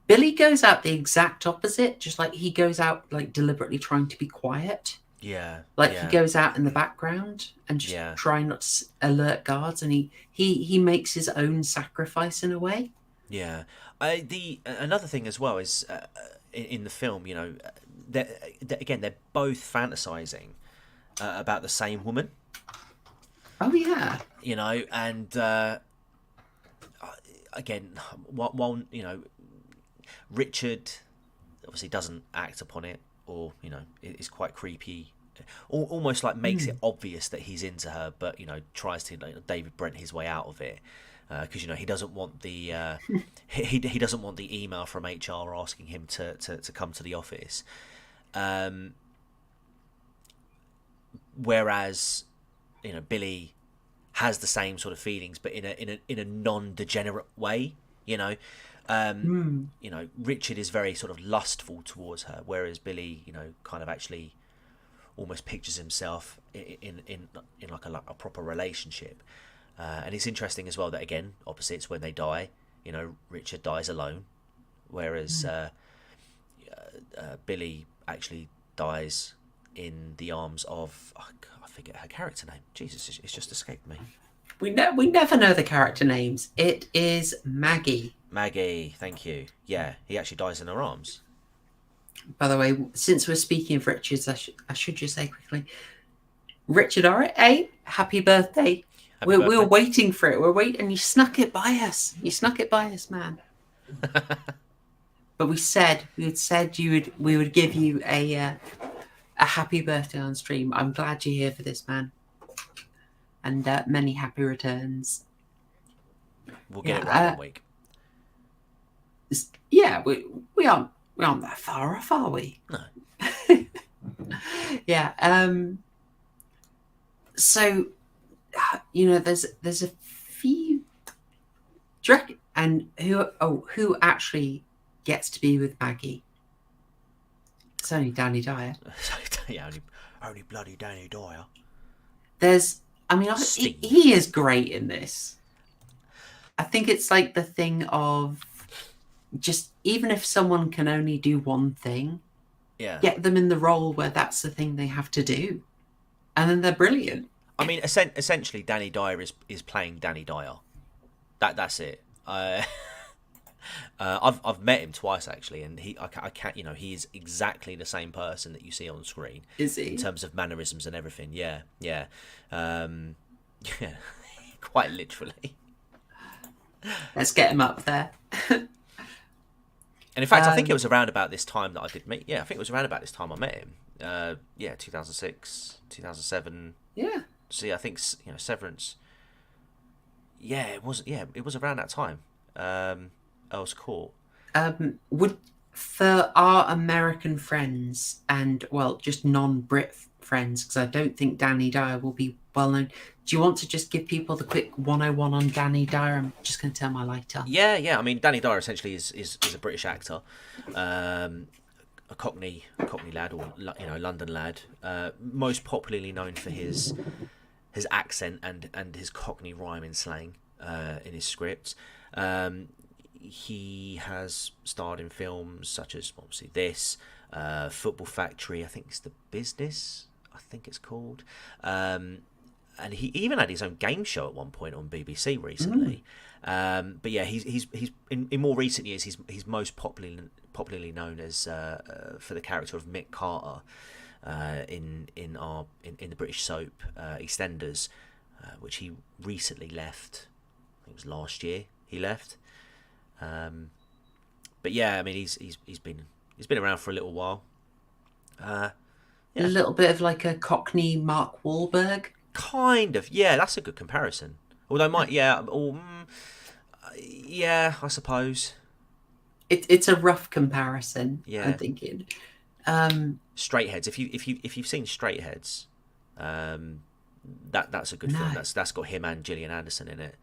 Billy goes out the exact opposite, just like he goes out like deliberately trying to be quiet. Yeah. He goes out in the background and just trying not to alert guards, and he makes his own sacrifice in a way. Yeah. Another thing as well is in the film, they're both fantasizing about the same woman. Oh yeah. And again, while Richard obviously doesn't act upon it, or is quite creepy, almost like makes it obvious that he's into her, but tries to David Brent his way out of it. because he doesn't want the he doesn't want the email from HR asking him to come to the office. Whereas Billy has the same sort of feelings, but in a non-degenerate way. Richard is very sort of lustful towards her, whereas Billy, kind of actually almost pictures himself in like a proper relationship. And it's interesting as well that, again, opposites when they die. Richard dies alone, whereas Billy actually dies in the arms of, I forget her character name. Jesus, it's just escaped me. We never know the character names. It is Maggie. Maggie, thank you. Yeah, he actually dies in her arms. By the way, since we're speaking of Richards, I should just say quickly, Richard, all right, hey, happy birthday. We were waiting for it. We're waiting, and you snuck it by us. You snuck it by us, man. But we would give you a happy birthday on stream. I'm glad you're here for this, man. And many happy returns. We'll get it right one week. Yeah, we aren't that far off, are we? No. Yeah. So, there's a few. Do you reckon, and who actually gets to be with Maggie? It's only Danny Dyer. Yeah, only bloody Danny Dyer. He is great in this. I think it's like the thing of just, even if someone can only do one thing, get them in the role where that's the thing they have to do, and then they're brilliant. I mean, essentially, Danny Dyer is playing Danny Dyer. That's it. I've met him twice actually, and I can't. He is exactly the same person that you see on screen. Is he? In terms of mannerisms and everything? Yeah. Yeah, quite literally. Let's get him up there. And in fact, I think it was around about this time that I did meet. Yeah, I think it was around about this time I met him. 2006, 2007. Yeah. See, I think Severance. Yeah, it was. Yeah, it was around that time. Earl's Court. For our American friends and just non-Brit friends, because I don't think Danny Dyer will be well known. Do you want to just give people the quick 101 on Danny Dyer? I'm just going to turn my light up. Yeah. I mean, Danny Dyer essentially is a British actor, a Cockney lad, or London lad. Most popularly known for his accent and his Cockney rhyming slang in his scripts. He has starred in films such as obviously this, Football Factory. I think it's The Business. I think it's called. And he even had his own game show at one point on BBC recently. But yeah, he's in more recent years he's most popularly known as for the character of Mick Carter in the British soap EastEnders, which he recently left. I think it was last year he left. But yeah, I mean he's been around for a little while. A little bit of like a Cockney Mark Wahlberg. Kind of, yeah. That's a good comparison. Although, I suppose it's a rough comparison. Yeah, I'm thinking. Straight Heads. If you've seen Straight Heads, that's a good film. That's got him and Gillian Anderson in it.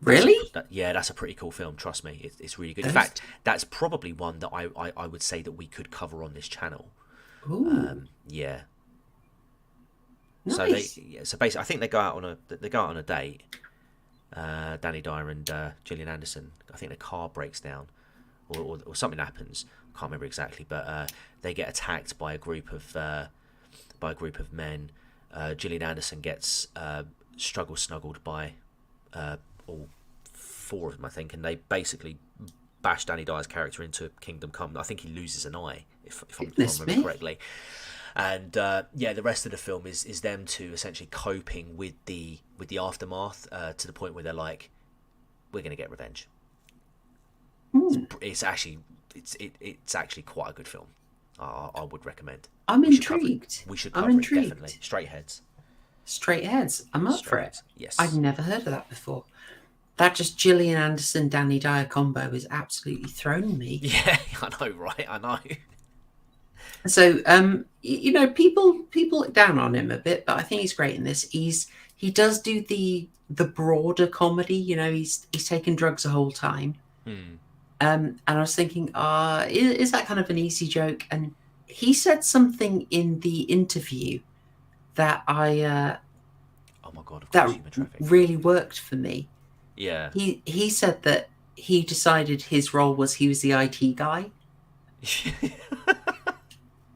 Really? That's a pretty cool film. Trust me, it's really good. In fact, that's probably one that I would say that we could cover on this channel. Ooh. Yeah. Nice. So basically, I think they go out on a date. Danny Dyer and Gillian Anderson. I think the car breaks down, or something happens. I can't remember exactly, but they get attacked by a group of men. Gillian Anderson gets snuggled by all four of them, I think, and they basically bash Danny Dyer's character into Kingdom Come. I think he loses an eye, if I remember correctly. And the rest of the film is them two essentially coping with the aftermath to the point where they're like, we're going to get revenge. It's actually quite a good film. I would recommend. I'm intrigued. We should cover it, definitely. Straight Heads. Straight heads. I'm up for Straight it. heads, yes. I'd never heard of that before. That just Gillian Anderson, Danny Dyer combo is absolutely thrown me. Yeah, I know, right? I know. So, people look down on him a bit, but I think he's great in this. He does do the broader comedy. He's taken drugs the whole time. And I was thinking, is that kind of an easy joke? And he said something in the interview that Oh my god! Of that course, Human Traffic. really worked for me. Yeah. He said that he decided his role was he was the IT guy.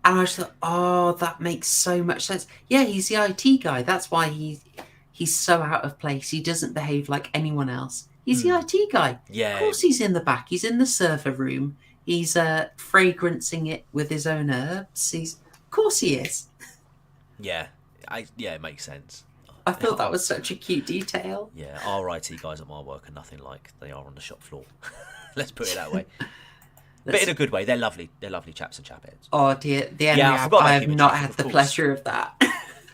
And I just thought, that makes so much sense. Yeah, he's the IT guy. That's why he's so out of place. He doesn't behave like anyone else. He's the IT guy. Yeah. Of course he's in the back. He's in the server room. He's fragrancing it with his own herbs. Of course he is. Yeah. It makes sense. I thought that was such a cute detail. Yeah, our IT guys at my work are nothing like they are on the shop floor. Let's put it that way. But in a good way. They're lovely. They're lovely chaps and chapheads. Oh dear, the enemy. I forgot about I have Human not Traffic, had of the course. pleasure of that.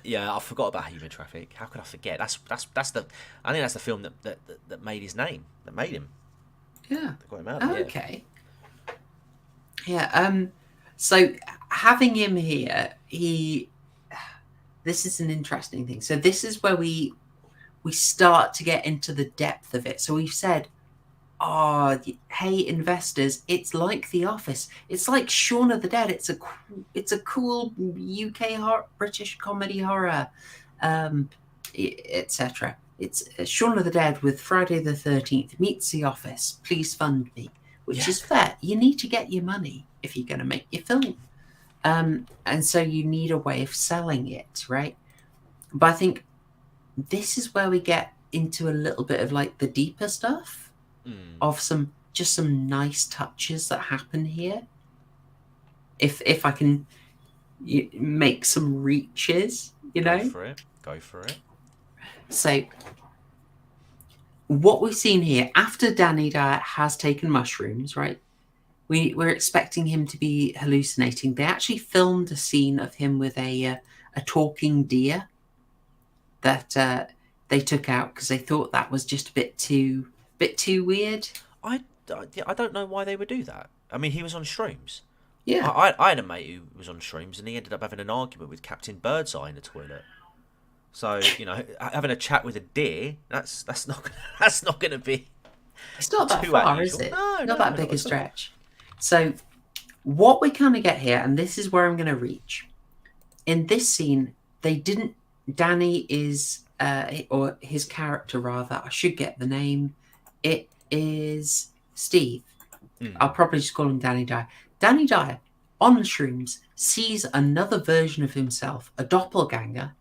Yeah, I forgot about Human Traffic. How could I forget? That's the. I think that's the film that made his name. That made him. Yeah. That got him out. Okay. Yeah. So having him here, this is an interesting thing. So this is where we start to get into the depth of it. So we've said, hey investors, it's like The Office. It's like Shaun of the Dead. It's a cool UK British comedy horror, etc. It's Shaun of the Dead with Friday the 13th meets The Office. Please fund me, which is fair. You need to get your money if you're going to make your film. And so you need a way of selling it, right? But I think this is where we get into a little bit of like the deeper stuff of some nice touches that happen here. If I can make some reaches, Go for it. So what we've seen here, after Danny Dyer has taken mushrooms, right? We're expecting him to be hallucinating. They actually filmed a scene of him with a talking deer that they took out because they thought that was just a bit too weird. I don't know why they would do that. I mean, he was on shrooms. Yeah. I had a mate who was on shrooms and he ended up having an argument with Captain Birdseye in the toilet. So, having a chat with a deer, that's not going to be. It's not that too far, unusual. is it? No, Not that big a at all. stretch. So what we kind of get here, and this is where I'm going to reach. In this scene, Danny is, or his character rather, I should get the name. It is Steve. I'll probably just call him Danny Dyer. Danny Dyer, on shrooms, sees another version of himself, a doppelganger,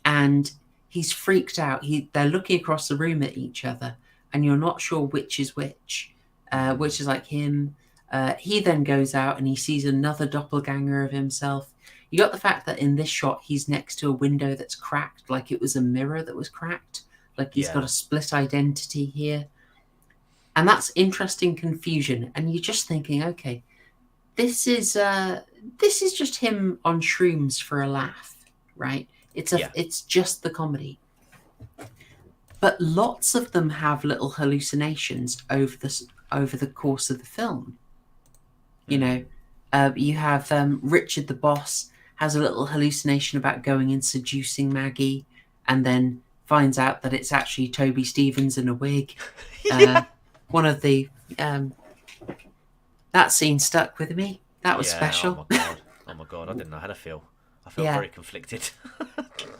and he's freaked out. They're looking across the room at each other, and you're not sure which is which is like him. He then goes out and he sees another doppelganger of himself. You got the fact that in this shot, he's next to a window that's cracked, like it was a mirror that was cracked. Like he's got a split identity here. And that's interesting confusion. And you're just thinking, okay, this is just him on shrooms for a laugh, right? It's just the comedy. But lots of them have little hallucinations over the course of the film. You have Richard the boss has a little hallucination about going and seducing Maggie, and then finds out that it's actually Toby Stevens in a wig. One of the that scene stuck with me. That was special. Oh my god! I didn't know how to feel. I felt very conflicted.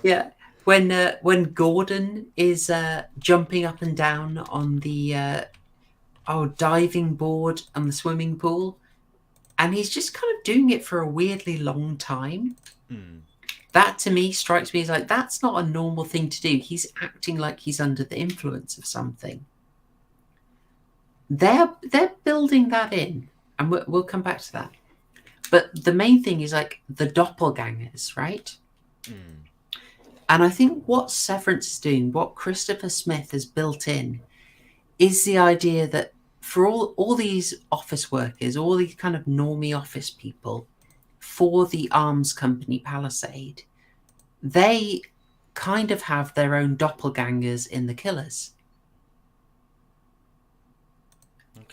Yeah. When Gordon is jumping up and down on the diving board on the swimming pool, and he's just kind of doing it for a weirdly long time. That to me strikes me as like, that's not a normal thing to do. He's acting like he's under the influence of something. They're building that in, and we'll come back to that. But the main thing is like the doppelgangers, right? And I think what Severance is doing, what Christopher Smith has built in, is the idea that for all these office workers, all these kind of normie office people, for the arms company Palisade, they kind of have their own doppelgangers in the killers.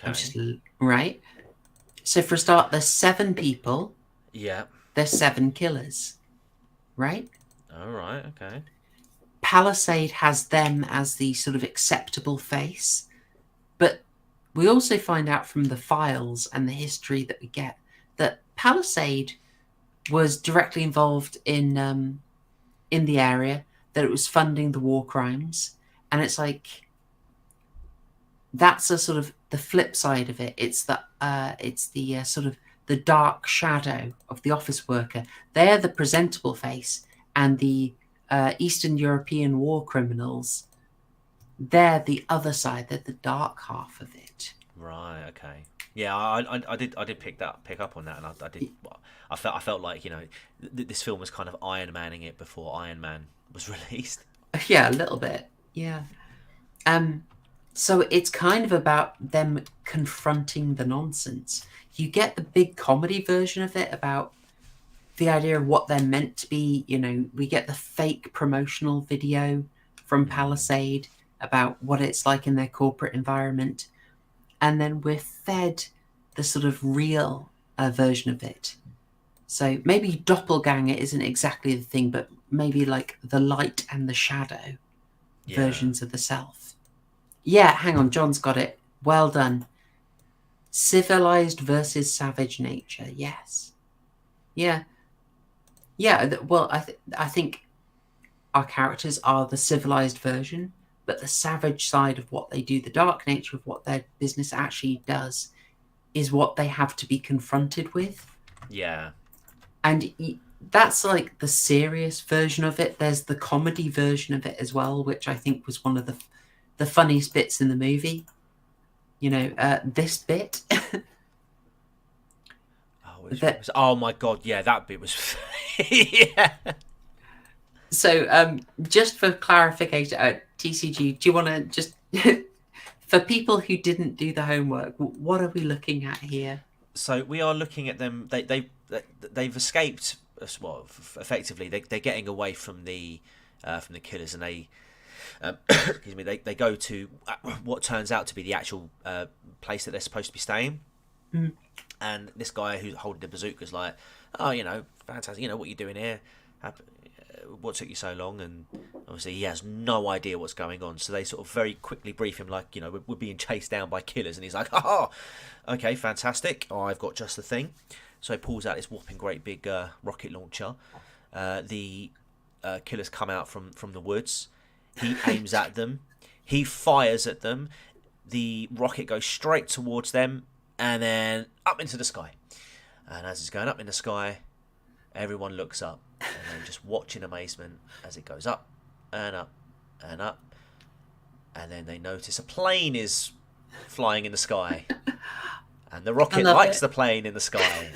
Okay. Right? So for a start, there's 7 people. Yeah. There's 7 killers. Right? All right. Okay. Palisade has them as the sort of acceptable face. But we also find out from the files and the history that we get that Palisade was directly involved in the area, that it was funding the war crimes. And it's like, that's a sort of the flip side of it. It's the sort of the dark shadow of the office worker. They're the presentable face, and the Eastern European war criminals, they're the other side. They're the dark half of it. Right. Okay. Yeah, I did pick up on that, and I felt like, you know, this film was kind of Iron Manning it before Iron Man was released. Yeah, a little bit. Yeah. So it's kind of about them confronting the nonsense. You get the big comedy version of it about the idea of what they're meant to be. You know, we get the fake promotional video from Palisade about what it's like in their corporate environment. And then we're fed the sort of real version of it. So maybe doppelganger isn't exactly the thing, but maybe like the light and the shadow versions of the self. Yeah, hang on, John's got it. Well done. Civilized versus savage nature. Yes. Yeah. Yeah, well, I think our characters are the civilized version, but the savage side of what they do, the dark nature of what their business actually does, is what they have to be confronted with. Yeah. And that's like the serious version of it. There's the comedy version of it as well, which I think was one of the funniest bits in the movie. You know, this bit. Oh my god, yeah, that bit was yeah. So just for clarification, TCG, do you want to just for people who didn't do the homework, what are we looking at here? So we are looking at them. They've escaped. Well, effectively, they're getting away from the killers, and they excuse me. They go to what turns out to be the actual place that they're supposed to be staying. Mm. And this guy who's holding the bazooka is like, "Oh, you know, fantastic. You know what you're doing here. What took you so long?" And obviously he has no idea what's going on. So they sort of very quickly brief him like, you know, we're being chased down by killers. And he's like, "Oh, okay, fantastic. Oh, I've got just the thing." So he pulls out this whopping great big rocket launcher. The killers come out from the woods. He aims at them. He fires at them. The rocket goes straight towards them and then up into the sky. And as it's going up in the sky, everyone looks up and they just watch in amazement as it goes up and up and up. And then they notice a plane is flying in the sky. And the rocket likes the plane in the sky.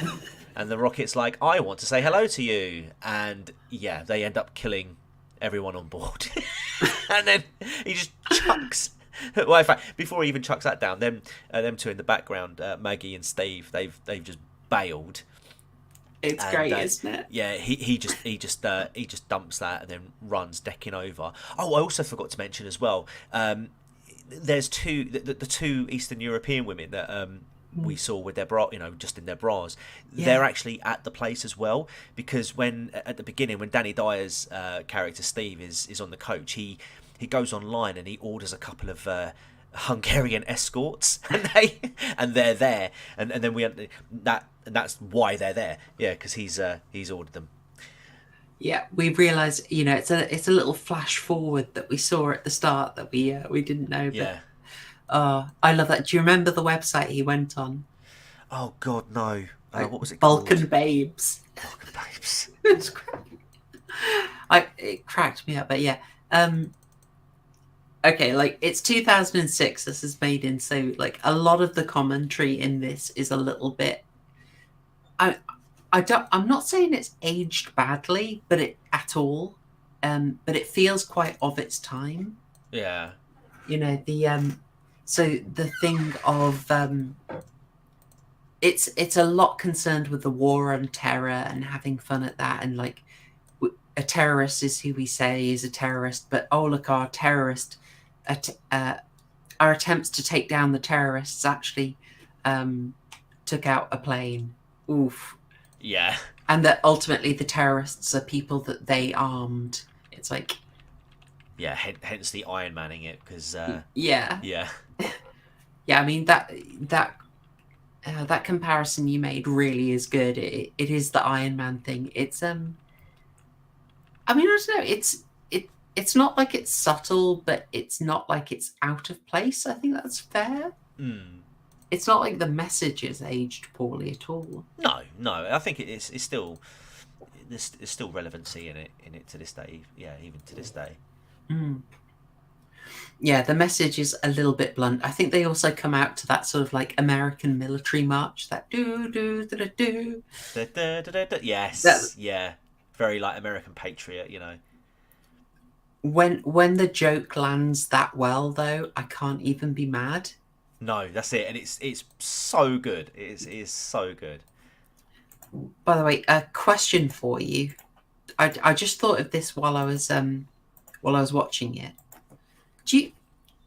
And the rocket's like, "I want to say hello to you." And yeah, they end up killing everyone on board. And then he just chucks. Well, in fact, before he even chucks that down, them two in the background, Maggie and Steve, they've just bailed. It's great, isn't it? Yeah, he just dumps that and then runs decking over. Oh, I also forgot to mention as well. There's the two Eastern European women that we saw with their bra, you know, just in their bras. Yeah. They're actually at the place as well, because when at the beginning, when Danny Dyer's character Steve is on the coach, he goes online and he orders a couple of Hungarian escorts, and they're there, and then that's why they're there. Yeah, because he's ordered them. Yeah, we realise, you know, it's a little flash forward that we saw at the start that we didn't know. But, yeah. I love that. Do you remember the website he went on? Oh God, no. What was it Balkan called? Babes. Balkan Babes. It cracked me up, but yeah. Okay, like it's 2006. This is made in, so like a lot of the commentary in this is a little bit. I'm not saying it's aged badly, but at all. But it feels quite of its time. Yeah. You know, the so the thing of it's a lot concerned with the war on terror and having fun at that, and like a terrorist is who we say is a terrorist, but oh look, our attempts to take down the terrorists actually took out a plane. Oof. Yeah. And that ultimately the terrorists are people that they armed. It's like, Yeah, hence the Iron Manning it, because yeah. yeah. Yeah, I mean that comparison you made really is good. It is the Iron Man thing. It's I mean, I don't know. It's not like it's subtle, but it's not like it's out of place. I think that's fair. It's not like the message is aged poorly at all. No. I think it's still there's still relevancy in it to this day. Yeah, even to this day. Yeah, the message is a little bit blunt. I think they also come out to that sort of like American military march, that do do do do do. Yes, yeah, very like American Patriot, you know. When the joke lands that well, though, I can't even be mad. No, that's it, and it's so good. It is so good. By the way, a question for you. I just thought of this while I was watching it.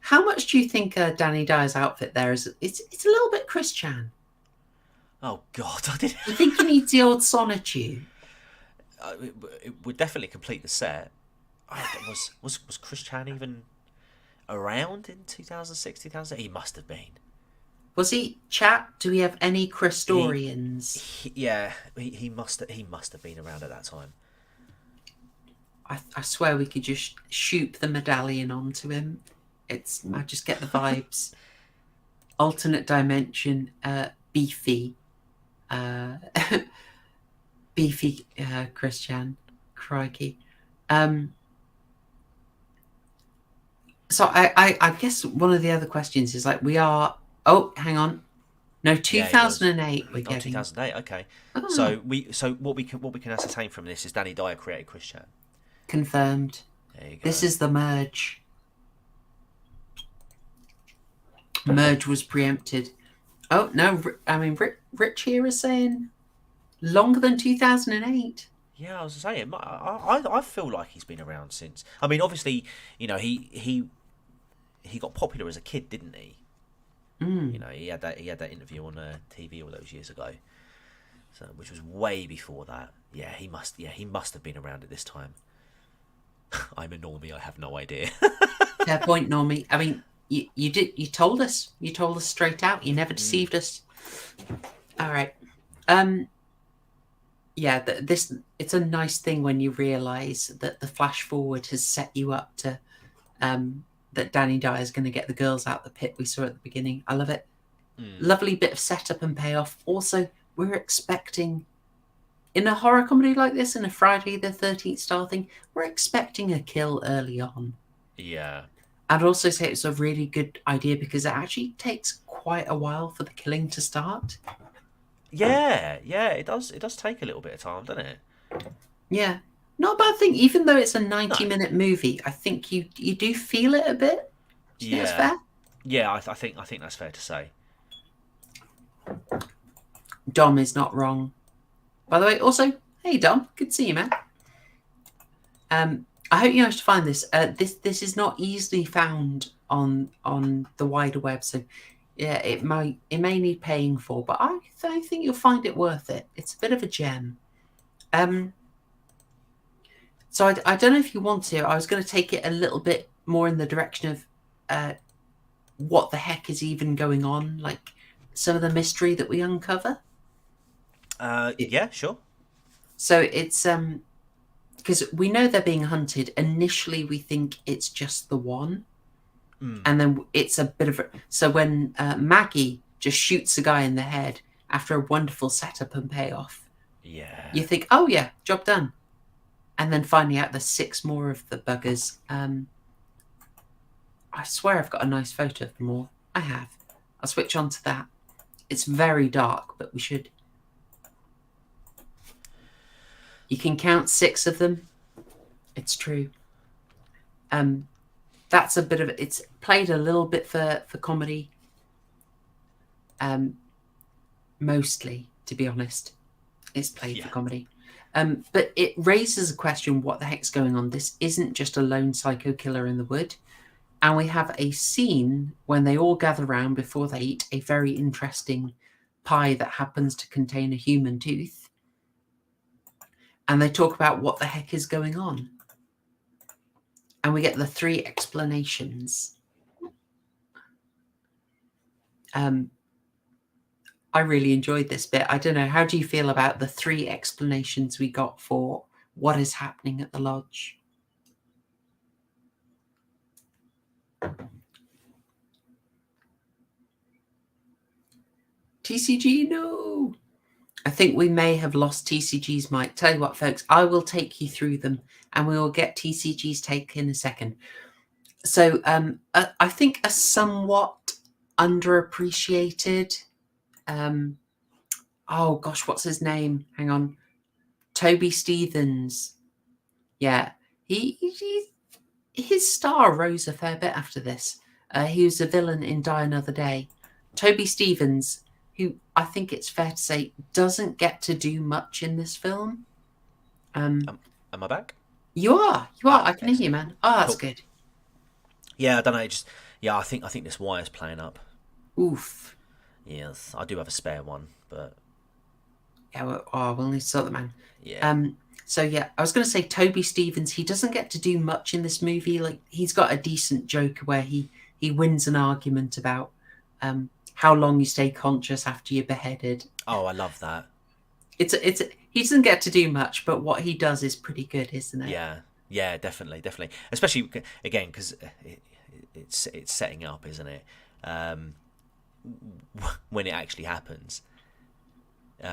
How much do you think Danny Dyer's outfit there is? It's a little bit Chris Chan. Oh God, I didn't. I think he needs the old sonotube. It would definitely complete the set. Was Chris Chan even around in 2006, 2008? He must have been. Was he? Chat? Do we have any Christorians? He must have been around at that time. I swear we could just shoot the medallion onto him. I just get the vibes. Alternate dimension, beefy, beefy Christian, crikey. So I guess one of the other questions is like we are. Oh, hang on. No, 2008. We're getting 2008. Okay. Oh. So what we can ascertain from this is Danny Dyer created Chris Chan. Confirmed. There you go. This is the merge. Merge was preempted. Oh no! I mean, Rich here is saying longer than 2008. Yeah, I was saying. I feel like he's been around since. I mean, obviously, you know, he got popular as a kid, didn't he? You know, he had that interview on TV all those years ago, so which was way before that. Yeah, he must have been around at this time. I'm a normie. I have no idea. Fair point, normie. I mean, you told us. You told us straight out. You never deceived us. All right. Yeah, it's a nice thing when you realise that the flash forward has set you up to that Danny Dyer is going to get the girls out the pit we saw at the beginning. I love it. Lovely bit of setup and payoff. Also, we're expecting, in a horror comedy like this, in a Friday the 13th style thing, we're expecting a kill early on. Yeah. I'd also say it's a really good idea because it actually takes quite a while for the killing to start. Yeah, it does. It does take a little bit of time, doesn't it? Yeah. Not a bad thing. Even though it's a 90-minute movie, I think you do feel it a bit. Do you think that's fair? Yeah, I think that's fair to say. Dom is not wrong. By the way, also, hey Dom, good to see you, man. I hope you managed to find this. This is not easily found on the wider web, so yeah, it may need paying for, but I think you'll find it worth it. It's a bit of a gem. So I don't know if you want to. I was going to take it a little bit more in the direction of what the heck is even going on, like some of the mystery that we uncover. Yeah, sure. So it's because we know they're being hunted. Initially, we think it's just the one, and then it's a bit of a... So when Maggie just shoots a guy in the head after a wonderful setup and payoff, you think, oh yeah, job done. And then finding out there's 6 more of the buggers. I swear I've got a nice photo of them all. I have. I'll switch on to that. It's very dark, but we should... You can count 6 of them. It's true. That's a bit of... It's played a little bit for comedy. Mostly, to be honest. It's played for comedy. But it raises a question: what the heck's going on? This isn't just a lone psycho killer in the wood. And we have a scene when they all gather around before they eat a very interesting pie that happens to contain a human tooth. And they talk about what the heck is going on. And we get the 3 explanations. I really enjoyed this bit. I don't know, how do you feel about the 3 explanations we got for what is happening at the lodge? TCG, no. I think we may have lost TCG's mic. Tell you what, folks, I will take you through them and we will get TCG's take in a second. So I think a somewhat underappreciated, oh gosh, what's his name? Hang on. Toby Stephens. Yeah, his star rose a fair bit after this. He was a villain in Die Another Day. Toby Stephens, who I think it's fair to say doesn't get to do much in this film. Am I back? You are. I can hear you, man. Oh, that's Cool. good. Yeah, I don't know. I think this wire's playing up. Oof. Yes, I do have a spare one, but Yeah, we'll need to sort that, man. yeah. So yeah, I was going to say Toby Stephens. He doesn't get to do much in this movie. Like, he's got a decent joke where he wins an argument about how long you stay conscious after you're beheaded. Oh, I love that. He doesn't get to do much, but what he does is pretty good, isn't it? Yeah, definitely. Especially again because it's setting up, isn't it? When it actually happens,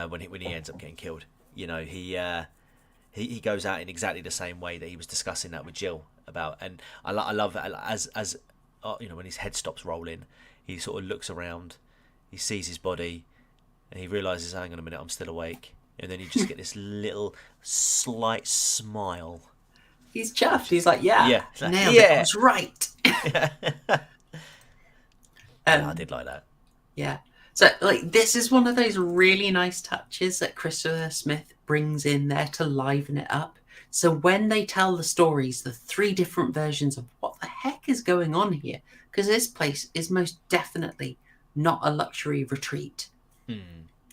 when he ends up getting killed, you know, he goes out in exactly the same way that he was discussing that with Jill about, and I love that as you know, when his head stops rolling, he sort of looks around, he sees his body, and he realizes, hang on a minute, I'm still awake, and then you just get this little slight smile. He's chuffed. He's like, yeah, like, nailed it. I was right. I did like that. Yeah. So, like, this is one of those really nice touches that Christopher Smith brings in there to liven it up. So when they tell the stories, the 3 different versions of what the heck is going on here, because this place is most definitely not a luxury retreat.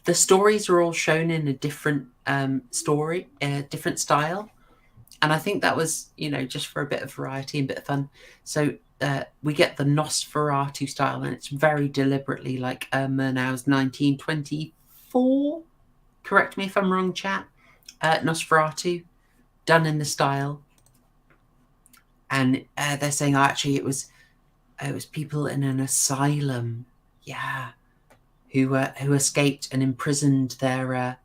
The stories are all shown in a different different style. And I think that was, you know, just for a bit of variety and a bit of fun. So we get the Nosferatu style, and it's very deliberately like Murnau's 1924. Correct me if I'm wrong, chat. Nosferatu, done in the style. And they're saying, oh, actually, it was people in an asylum, who escaped and imprisoned their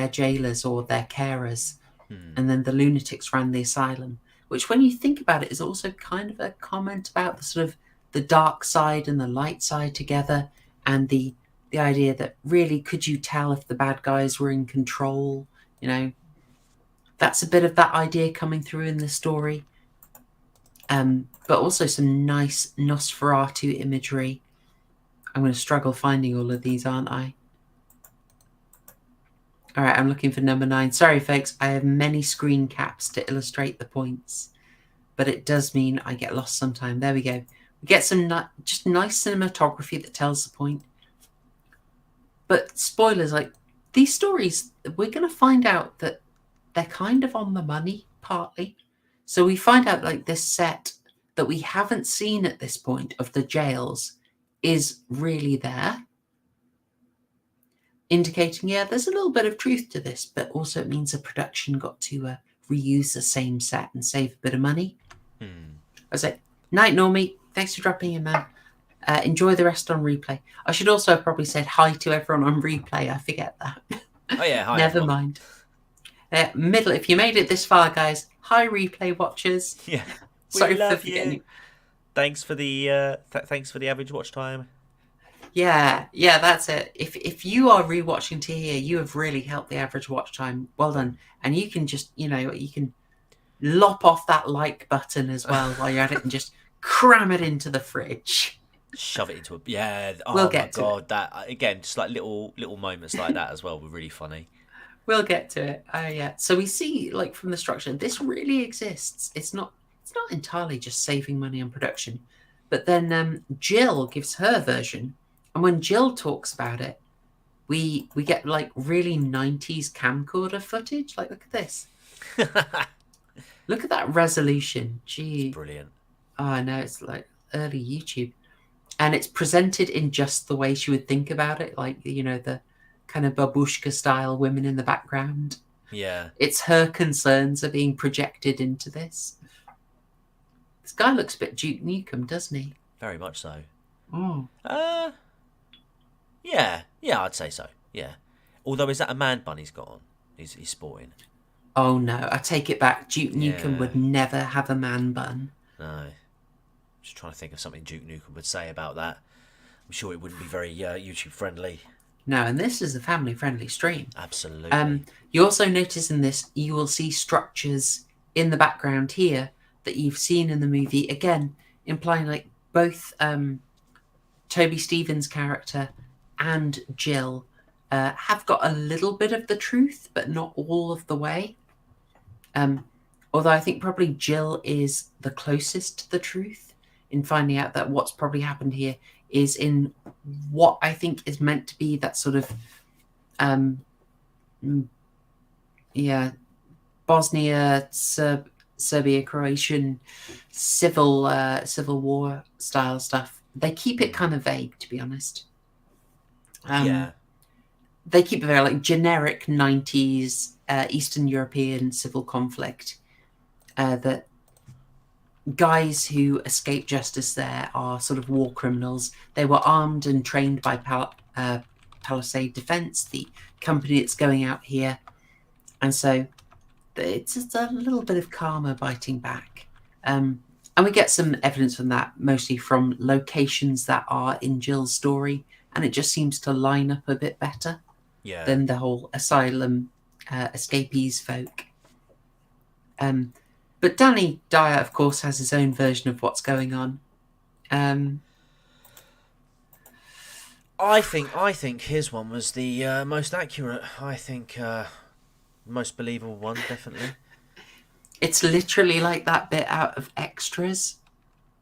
jailers or their carers, and then the lunatics ran the asylum. Which, when you think about it, is also kind of a comment about the sort of the dark side and the light side together, and the idea that really, could you tell if the bad guys were in control? You know, that's a bit of that idea coming through in the story. But also some nice Nosferatu imagery. I'm going to struggle finding all of these, aren't I? All right, I'm looking for number 9. Sorry, folks, I have many screen caps to illustrate the points, but it does mean I get lost sometime. There we go. We get some just nice cinematography that tells the point. But spoilers, like, these stories, we're going to find out that they're kind of on the money, partly. So we find out, like, this set that we haven't seen at this point of the jails is really there, indicating, there's a little bit of truth to this, but also it means the production got to reuse the same set and save a bit of money. I was like, night, Normie. Thanks for dropping in, man. Enjoy the rest on replay. I should also have probably said hi to everyone on replay. I forget that. Oh, yeah, hi. Never mind. If you made it this far, guys, hi, replay watchers. Yeah. Sorry We love for forgetting you. Thanks for the thanks for the average watch time. Yeah, that's it. If you are rewatching to here, you have really helped the average watch time. Well done. And you can just, you can lop off that like button as well while you're at it and just cram it into the fridge. Shove it into a Oh We'll my get to god, that again, just like little moments like that as well were really funny. We'll get to it. Oh yeah. So we see, like, from the structure, this really exists. It's not entirely just saving money on production. But then Jill gives her version, and when Jill talks about it, we get like really 90s camcorder footage. Like, look at this. Look at that resolution. Gee. It's brilliant. Oh, I know, it's like early YouTube. And it's presented in just the way she would think about it, like, you know, the kind of babushka style women in the background. Yeah. It's her concerns are being projected into this. This guy looks a bit Duke Nukem, doesn't he? Very much so. Oh. Yeah, I'd say so. Yeah. Although, is that a man bun he's got on? He's sporting. Oh no, I take it back. Duke Nukem would never have a man bun. No. Just trying to think of something Duke Nukem would say about that. I'm sure it wouldn't be very YouTube friendly. No, and this is a family friendly stream. Absolutely. You also notice in this, you will see structures in the background here that you've seen in the movie, again, implying like both Toby Stevens' character and Jill have got a little bit of the truth, but not all of the way. Although I think probably Jill is the closest to the truth in finding out that what's probably happened here is in what I think is meant to be that sort of Bosnia, Serbia, Croatian civil war style stuff. They keep it kind of vague, to be honest. They keep it very like generic 90s Eastern European civil conflict. That guys who escape justice there are sort of war criminals. They were armed and trained by Palisade Defense, the company that's going out here. And so it's just a little bit of karma biting back. And we get some evidence from that, mostly from locations that are in Jill's story. And it just seems to line up a bit better than the whole asylum escapees folk. But Danny Dyer, of course, has his own version of what's going on. I think his one was the most accurate. I think most believable one, definitely. It's literally like that bit out of Extras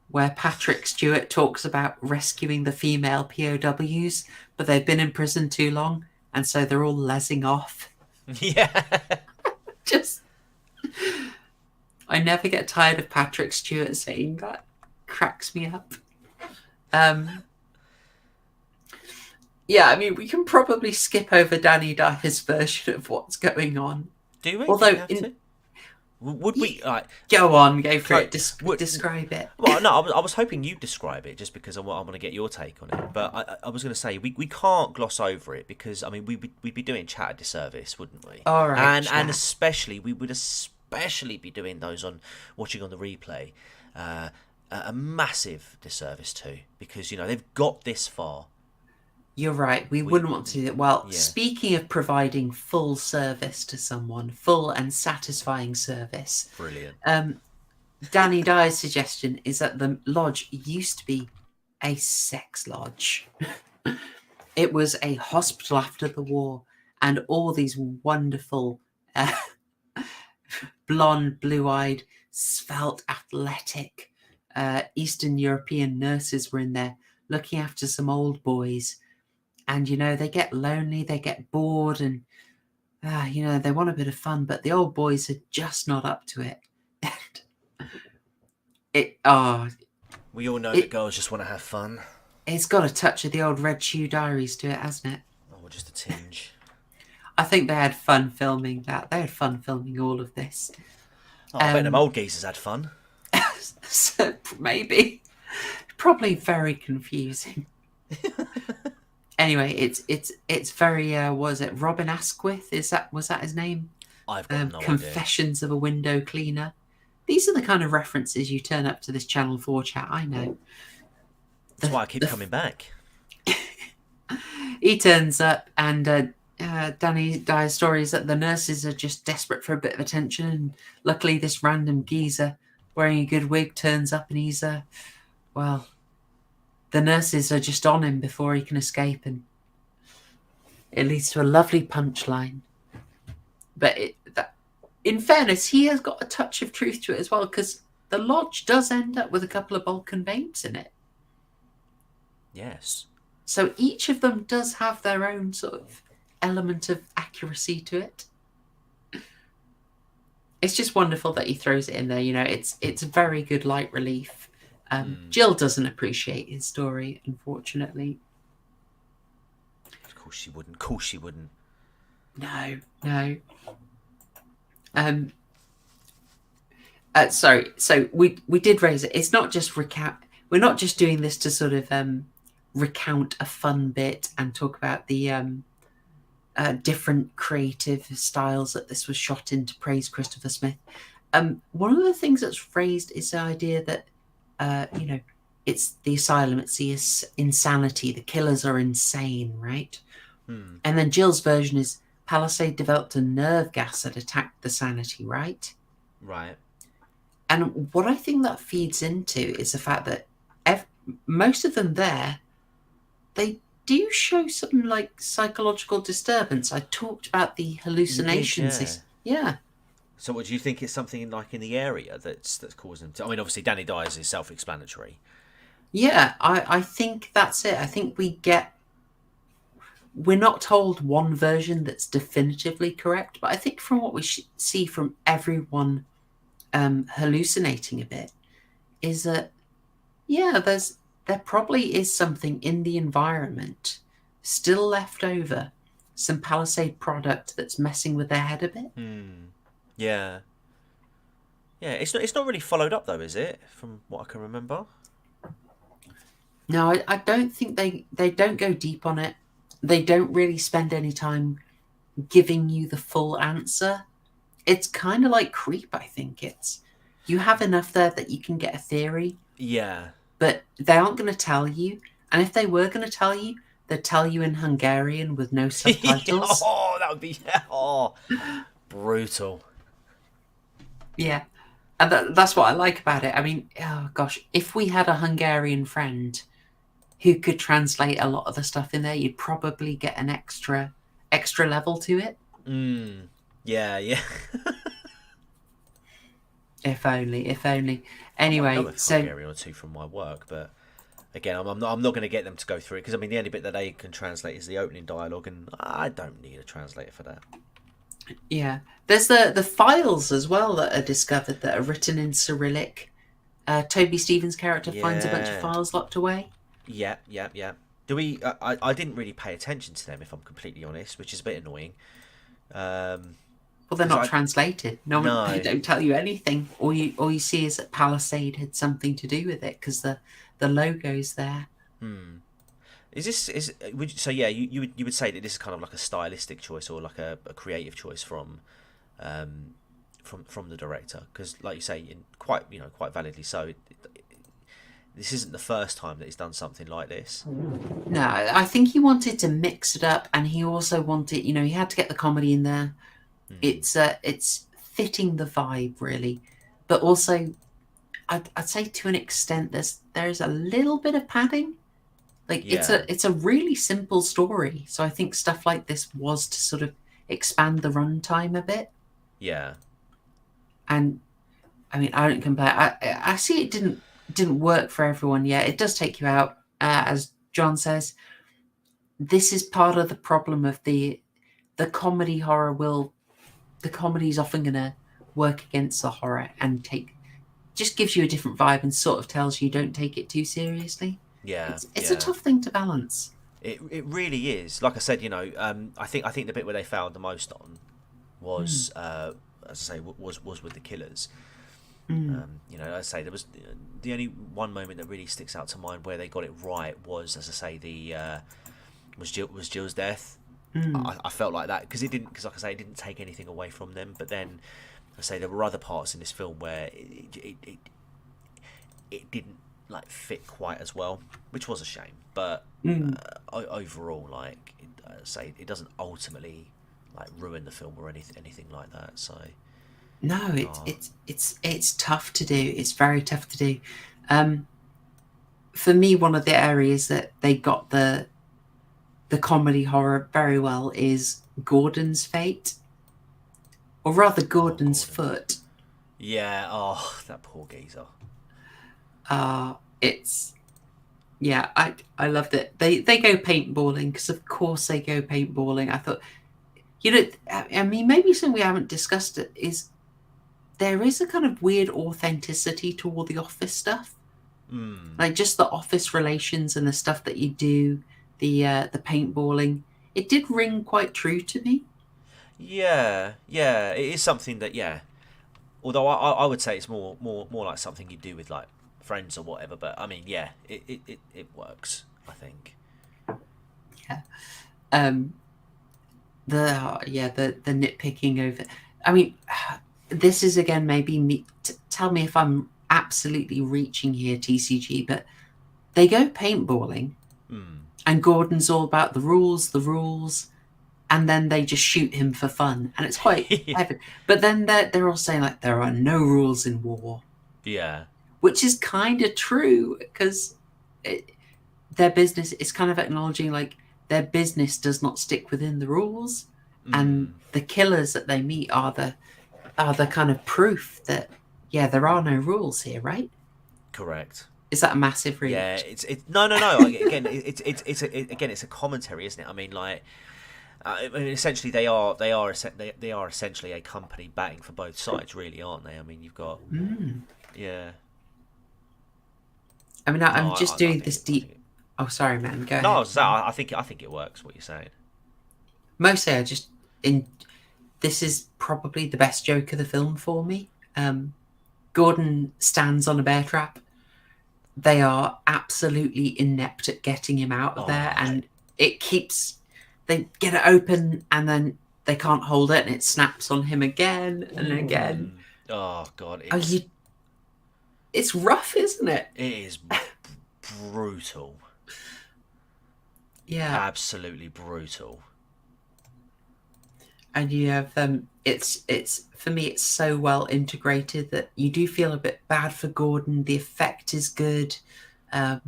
where Patrick Stewart talks about rescuing the female POWs, but they've been in prison too long, and so they're all lezzing off. Yeah. Just... I never get tired of Patrick Stewart saying that. Cracks me up. Yeah, I mean, we can probably skip over Danny Dyer's version of what's going on. Do we? Although, would we? Go on, go for it. Describe it. Well, no, I was hoping you'd describe it, just because I want to get your take on it. But I was going to say we can't gloss over it, because I mean we'd be doing chat a disservice, wouldn't we? All right, and especially we would especially be doing those on watching on the replay a massive disservice too, because you know they've got this far. You're right. We wouldn't want to do that. Well, speaking of providing full service to someone, full and satisfying service. Brilliant. Danny Dyer's suggestion is that the lodge used to be a sex lodge. It was a hospital after the war, and all these wonderful blonde, blue-eyed, svelte, athletic Eastern European nurses were in there looking after some old boys. And, you know, they get lonely, they get bored, and, you know, they want a bit of fun, but the old boys are just not up to it. We all know that girls just want to have fun. It's got a touch of the old Red Shoe Diaries to it, hasn't it? Oh, just a tinge. I think they had fun filming that. They had fun filming all of this. Oh, I bet them old geezers had fun. So, maybe. Probably very confusing. Anyway, it's very was it Robin Asquith? Was that his name? I've got no Confessions of a Window Cleaner. These are the kind of references you turn up to this Channel 4 chat. I know. That's why I keep coming back. He turns up, and Danny Dyer's story is that the nurses are just desperate for a bit of attention, and luckily this random geezer wearing a good wig turns up, and he's well. The nurses are just on him before he can escape, and it leads to a lovely punchline. But in fairness, he has got a touch of truth to it as well, because the lodge does end up with a couple of Balkan babes in it. Yes. So each of them does have their own sort of element of accuracy to it. It's just wonderful that he throws it in there. It's a very good light relief. Jill doesn't appreciate his story, unfortunately. Of course she wouldn't. Of course she wouldn't. No. Sorry. So we did raise it. It's not just recount. We're not just doing this to sort of recount a fun bit and talk about the different creative styles that this was shot in to praise Christopher Smith. One of the things that's raised is the idea that it's the asylum, it's the insanity. The killers are insane, right? And then Jill's version is Palisade developed a nerve gas that attacked the sanity, right? Right. And what I think that feeds into is the fact that most of them there, they do show some like psychological disturbance. I talked about the hallucinations. You did, yeah. So what do you think is something like in the area that's causing them to... I mean, obviously Danny Dyer's is self-explanatory. Yeah, I think that's it. I think we're not told one version that's definitively correct, but I think from what we see from everyone hallucinating a bit is that, there probably is something in the environment still left over, some Palisade product that's messing with their head a bit. Yeah. Yeah, it's not really followed up though, is it? From what I can remember. No, I don't think they don't go deep on it. They don't really spend any time giving you the full answer. It's kind of like Creep, I think. You have enough there that you can get a theory. Yeah. But they aren't going to tell you. And if they were going to tell you, they'd tell you in Hungarian with no subtitles. That would be brutal. Yeah. And that's what I like about it. I mean, oh gosh, if we had a Hungarian friend who could translate a lot of the stuff in there, you'd probably get an extra level to it. Yeah. If only. Anyway, I know a Hungarian or two from my work, but again, I'm not going to get them to go through it, because I mean the only bit that they can translate is the opening dialogue, and I don't need a translator for that. Yeah, there's the files as well that are discovered that are written in Cyrillic. Toby Stevens' character finds a bunch of files locked away. Yeah. Do we? I didn't really pay attention to them, if I'm completely honest, which is a bit annoying. Well, they're not translated. No. They don't tell you anything. All you see is that Palisade had something to do with it because the logo's there. You would say that this is kind of like a stylistic choice or like a creative choice from the director, because like you say, quite validly so. This isn't the first time that he's done something like this. No, I think he wanted to mix it up, and he also wanted, he had to get the comedy in there. It's fitting the vibe really, but also I'd say to an extent there's a little bit of padding. Like it's a really simple story, so I think stuff like this was to sort of expand the runtime a bit. Yeah. And I mean, I don't compare. I see it didn't work for everyone. Yeah, it does take you out, as John says. This is part of the problem of the comedy horror. The comedy is often going to work against the horror and just gives you a different vibe and sort of tells you don't take it too seriously. Yeah, it's a tough thing to balance. It really is. Like I said, I think the bit where they failed the most on was, as I say, was with the killers. As I say, there was the only one moment that really sticks out to mind where they got it right was, as I say, was Jill's death. I felt like that because like I say, it didn't take anything away from them. But then, I say there were other parts in this film where it didn't like fit quite as well, which was a shame. But overall, like I say, it doesn't ultimately like ruin the film or anything like that. So no, it's tough to do. It's very tough to do. For me, one of the areas that they got the comedy horror very well is Gordon's fate. or rather Gordon's foot. Yeah. Oh, that poor geezer. It's yeah, I loved it. They go paintballing because of course they go paintballing. I thought, I mean, maybe something we haven't discussed it is there is a kind of weird authenticity to all the office stuff, like just the office relations and the stuff that you do, the paintballing. It did ring quite true to me. Yeah, it is something that Although I would say it's more like something you do with like friends or whatever. But I mean, yeah, it works. I think. Yeah. The nitpicking over. I mean, this is again maybe me. Tell me if I'm absolutely reaching here, TCG. But they go paintballing, and Gordon's all about the rules, and then they just shoot him for fun, and it's quite epic. But then they're all saying like there are no rules in war. Yeah. Which is kind of true because their business is kind of acknowledging like their business does not stick within the rules, and the killers that they meet are the kind of proof that there are no rules here, right? Correct. Is that a massive reach? Yeah, it's no. Again, it's a commentary, isn't it? I mean, like, essentially they are essentially a company batting for both sides, really, aren't they? I mean, you've got yeah. I mean, I'm just doing this deep. Oh, sorry, man. Go ahead. No, I think it works. What you're saying. Mostly, this is probably the best joke of the film for me. Gordon stands on a bear trap. They are absolutely inept at getting him out of there, and they get it open, and then they can't hold it, and it snaps on him again and again. Oh God! It's rough, isn't it? It is brutal. Yeah, absolutely brutal. And you have it's for me, it's so well integrated that you do feel a bit bad for Gordon. The effect is good. They're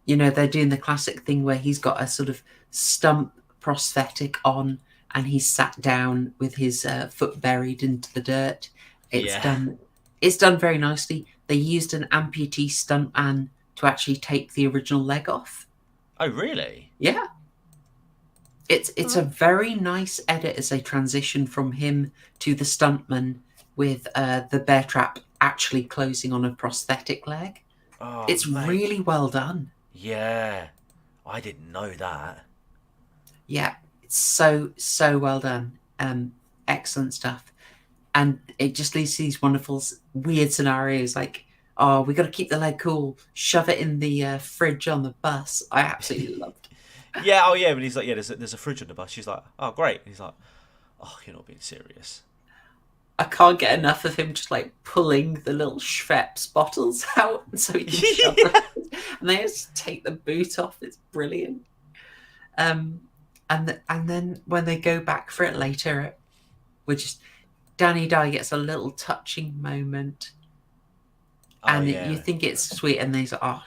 doing the classic thing where he's got a sort of stump prosthetic on, and he's sat down with his foot buried into the dirt. It's done very nicely. They used an amputee stuntman to actually take the original leg off. Oh, really? Yeah. It's a very nice edit as they transition from him to the stuntman with the bear trap actually closing on a prosthetic leg. Oh, it's really well done. Yeah. I didn't know that. Yeah. It's so well done. Excellent stuff. And it just leads to these wonderful, weird scenarios like, oh, we got to keep the leg cool. Shove it in the fridge on the bus. I absolutely loved it. Yeah, oh yeah, but he's like, yeah, there's a fridge on the bus. She's like, oh, great. And he's like, oh, you're not being serious. I can't get enough of him just like pulling the little Schweppes bottles out so he can shove them. And they just take the boot off. It's brilliant. And then when they go back for it later, Danny Dyer gets a little touching moment. And you think it's sweet, and he's like, oh,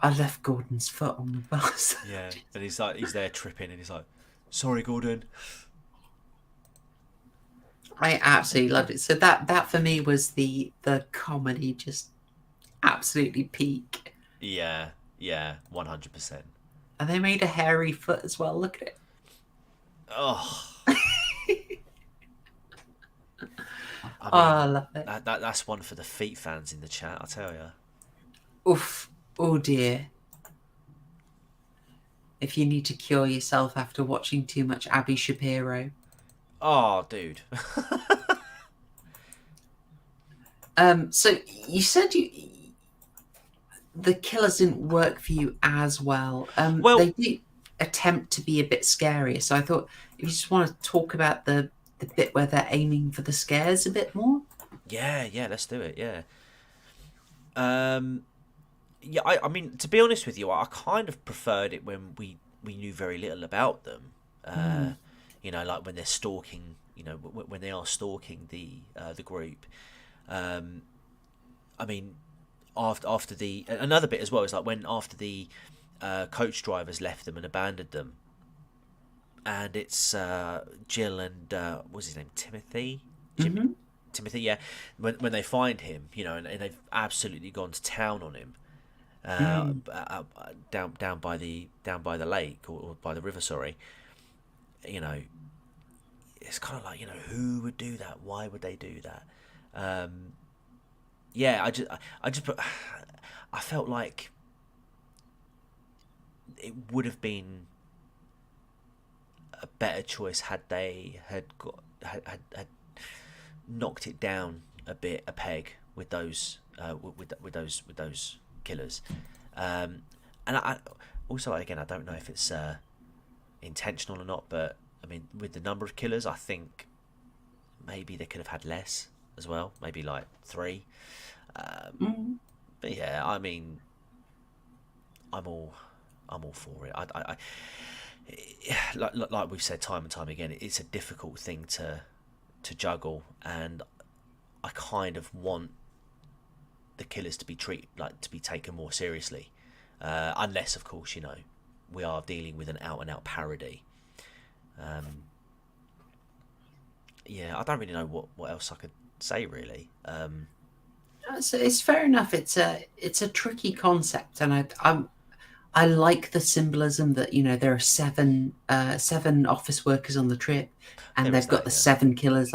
I left Gordon's foot on the bus. Yeah, and he's there tripping, and he's like, sorry, Gordon. I absolutely loved it. So that for me was the comedy, just absolutely peak. Yeah, 100%. And they made a hairy foot as well. Look at it. Oh. I love it. That's one for the feet fans in the chat, I'll tell you. Oof. Oh dear. If you need to cure yourself after watching too much Abby Shapiro. Oh, dude. So you said the killers didn't work for you as well. Well, they did attempt to be a bit scarier. So I thought if you just want to talk about the bit where they're aiming for the scares a bit more. Yeah, let's do it. Yeah. Yeah, I mean, to be honest with you, I kind of preferred it when we knew very little about them. Like when they're stalking. When they are stalking the group. I mean, after another bit as well is like after the coach drivers left them and abandoned them. and it's Jill and what's his name, Timothy. Mhm. Timothy, yeah. When they find him, and they've absolutely gone to town on him, down by the lake or by the river. Sorry, it's kind of like who would do that? Why would they do that? Yeah, I felt like it would have been a better choice had they had knocked it down a peg with those with those killers, and I also, again, I don't know if it's intentional or not, but I mean, with the number of killers, I think maybe they could have had less as well, maybe like 3. But yeah, I mean, I'm all for it. I like we've said time and time again, it's a difficult thing to juggle, and I kind of want the killers to be taken more seriously, unless, of course, we are dealing with an out and out parody. Yeah, I don't really know what else I could say, really. So it's fair enough. It's a tricky concept, and I like the symbolism that there are seven office workers on the trip, and they've got the 7 killers.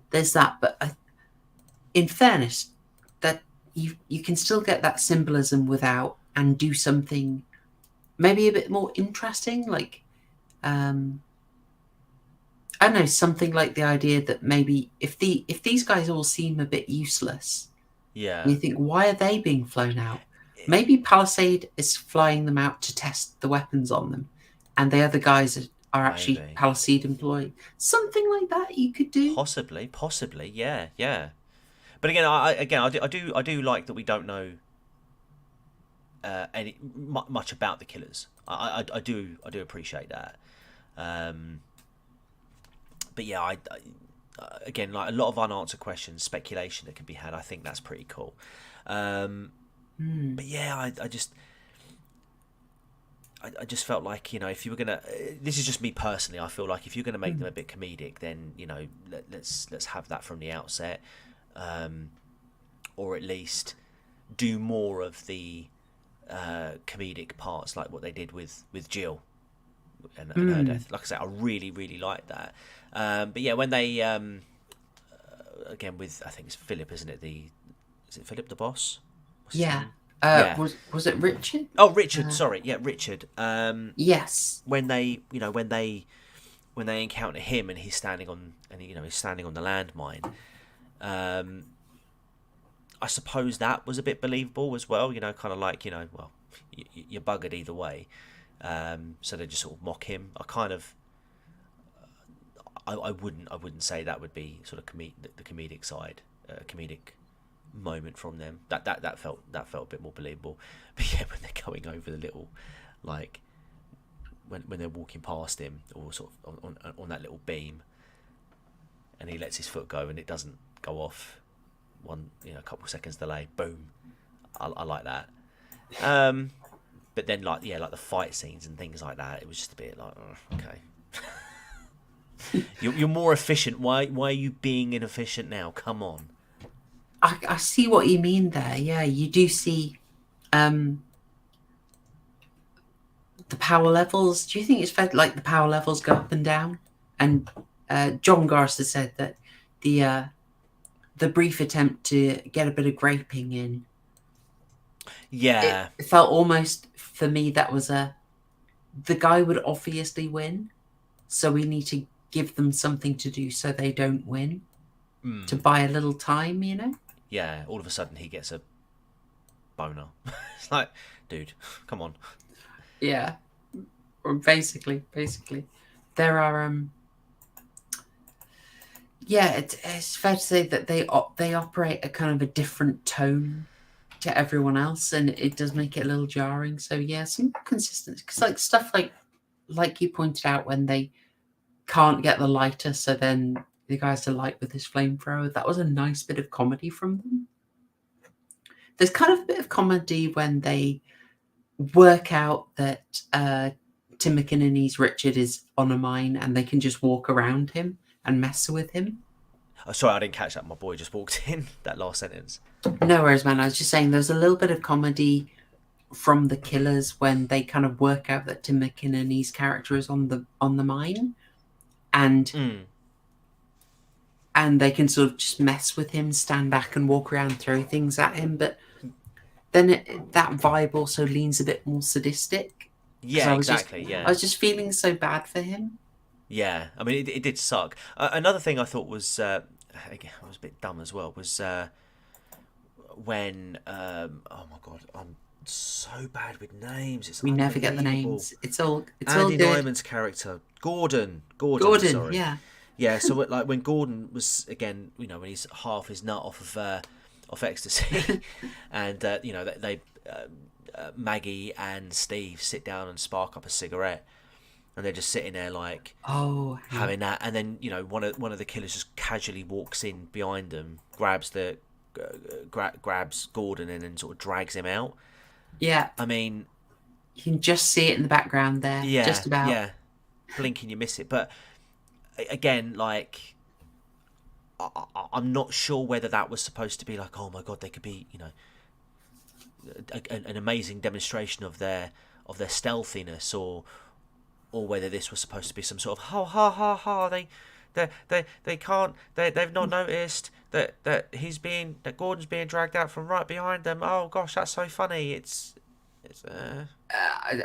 There's that, but in fairness, that you can still get that symbolism without, and do something maybe a bit more interesting, like I don't know, something like the idea that maybe if these guys all seem a bit useless, Yeah, and you think, why are they being flown out? Maybe Palisade is flying them out to test the weapons on them, and the other guys are actually Maybe. Palisade employee. Something like that you could do. possibly, yeah. But again, I do like that we don't know much about the killers. I do appreciate that. But yeah, I again, like, a lot of unanswered questions, speculation that can be had. I think that's pretty cool. But yeah, I just felt like, if you were gonna, this is just me personally, I feel like if you're gonna make them a bit comedic, then let's have that from the outset, or at least do more of the comedic parts, like what they did with Jill and her death. Like I said, I really like that. But yeah, when they again with, I think it's Philip, isn't it? Is it Philip the boss? What's his name? Yeah. Was it Richard? Oh, Richard. Sorry, yeah, Richard. Yes. When they encounter him and he's standing on the landmine, I suppose that was a bit believable as well. Kind of like, well, you're buggered either way. So they just sort of mock him. I wouldn't say that would be sort of the comedic side, comedic moment from them. That felt a bit more believable. But yeah, when they're going over the little, like, when they're walking past him, or sort of on that little beam, and he lets his foot go and it doesn't go off, a couple of seconds delay, boom. I like that. But then, like the fight scenes and things like that, it was just a bit like, okay. You're more efficient. Why are you being inefficient now? Come on. I see what you mean there. Yeah, you do see the power levels. Do you think it's fair, like, the power levels go up and down? And John Garster said that the brief attempt to get a bit of graping in, Yeah. it felt almost, for me, that was the guy would obviously win, so we need to give them something to do so they don't win, to buy a little time, Yeah, all of a sudden he gets a boner. It's like, dude, come on. Yeah, or basically, there are yeah, it's fair to say that they operate a kind of a different tone to everyone else, and it does make it a little jarring. So yeah, some consistency, because like stuff like you pointed out, when they can't get the lighter, so then the guy has to light with his flamethrower. That was a nice bit of comedy from them. There's kind of a bit of comedy when they work out that Tim McInerney's Richard is on a mine and they can just walk around him and mess with him. Oh, sorry, I didn't catch that. My boy just walked in. That last sentence. No worries, man. I was just saying there's a little bit of comedy from the killers when they kind of work out that Tim McInerney's character is on the mine, and they can sort of just mess with him, stand back and walk around, throw things at him. But then that vibe also leans a bit more sadistic. Yeah, exactly. I was just feeling so bad for him. Yeah, I mean, it did suck. Another thing I thought was, again, I was a bit dumb as well, was when, oh my God, I'm so bad with names. We never get the names. It's all Andy good. Nyman's character, Gordon, sorry. Yeah, so like when Gordon was, again, you know, when he's half his nut off ecstasy, and, you know, they Maggie and Steve sit down and spark up a cigarette. And they're just sitting there like having that, and then, you know, one of the killers just casually walks in behind them, grabs Gordon, and then sort of drags him out. Yeah, I mean, you can just see it in the background there. Yeah, just about. Yeah, blink and you miss it. But again, like, I'm not sure whether that was supposed to be like, oh my God, they could be, you know, an amazing demonstration of their stealthiness, or whether this was supposed to be some sort of they can't, they've not noticed that Gordon's being dragged out from right behind them. Oh gosh, that's so funny.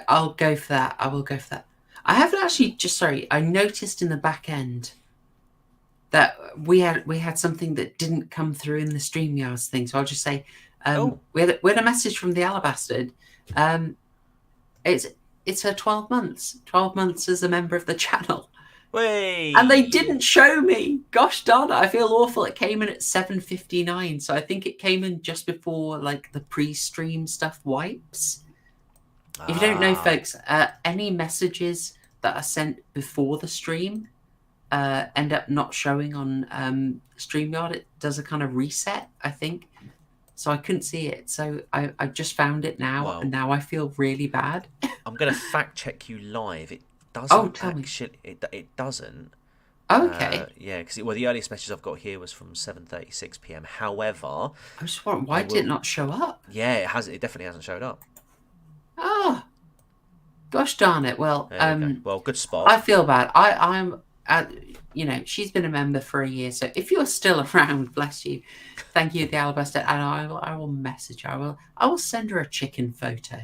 I'll go for that. I will go for that. I haven't actually I noticed in the back end that we had something that didn't come through in the StreamYards thing. So I'll just say we had a message from the Alabastard. It's her 12 months. 12 months as a member of the channel. Wait. And they didn't show me. Gosh darn it. I feel awful. It came in at 7:59. So I think it came in just before like the pre-stream stuff wipes. If you don't know, folks, any messages that are sent before the stream end up not showing on StreamYard. It does a kind of reset, I think. So I couldn't see it. So I just found it now. Well, and now I feel really bad. I'm going to fact check you live. It doesn't tell me. It doesn't. Okay. Yeah, because the earliest message I've got here was from 7:36 p.m. However, I was just wondering, why did it not show up? Yeah, it definitely hasn't showed up. Oh, gosh darn it. Well, well, good spot. I feel bad. I'm you know, she's been a member for a year, so if you're still around, bless you. Thank you, the Alabaster, and I will message her. I will send her a chicken photo.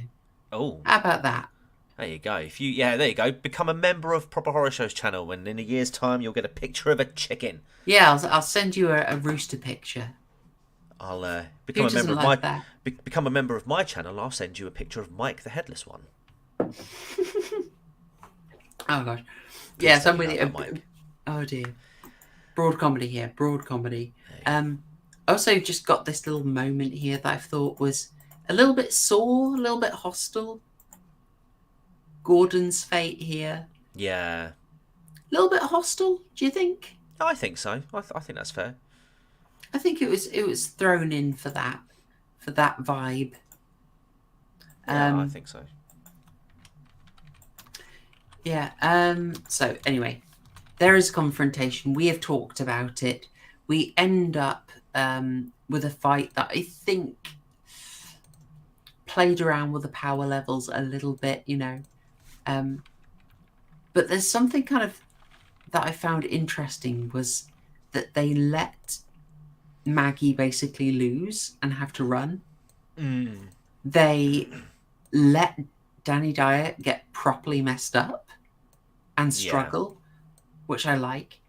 Oh, how about that? There you go. There you go. Become a member of Proper Horror Show's channel, and in a year's time, you'll get a picture of a chicken. Yeah, I'll send you a rooster picture. I'll become a member of my channel. I'll send you a picture of Mike, the headless one. Oh gosh, yeah. So I'm with you. Oh dear. Broad comedy here. Broad comedy. Also, just got this little moment here that I thought was a little bit sore, a little bit hostile. Gordon's fate here. Yeah. A little bit hostile, do you think? I think so. I think that's fair. I think it was thrown in for that vibe. Yeah, I think so. Yeah. So anyway, there is confrontation. We have talked about it. We end up with a fight that I think played around with the power levels a little bit, you know. But there's something kind of that I found interesting was that they let Maggie basically lose and have to run. They let Danny Dyer get properly messed up and struggle, which I like.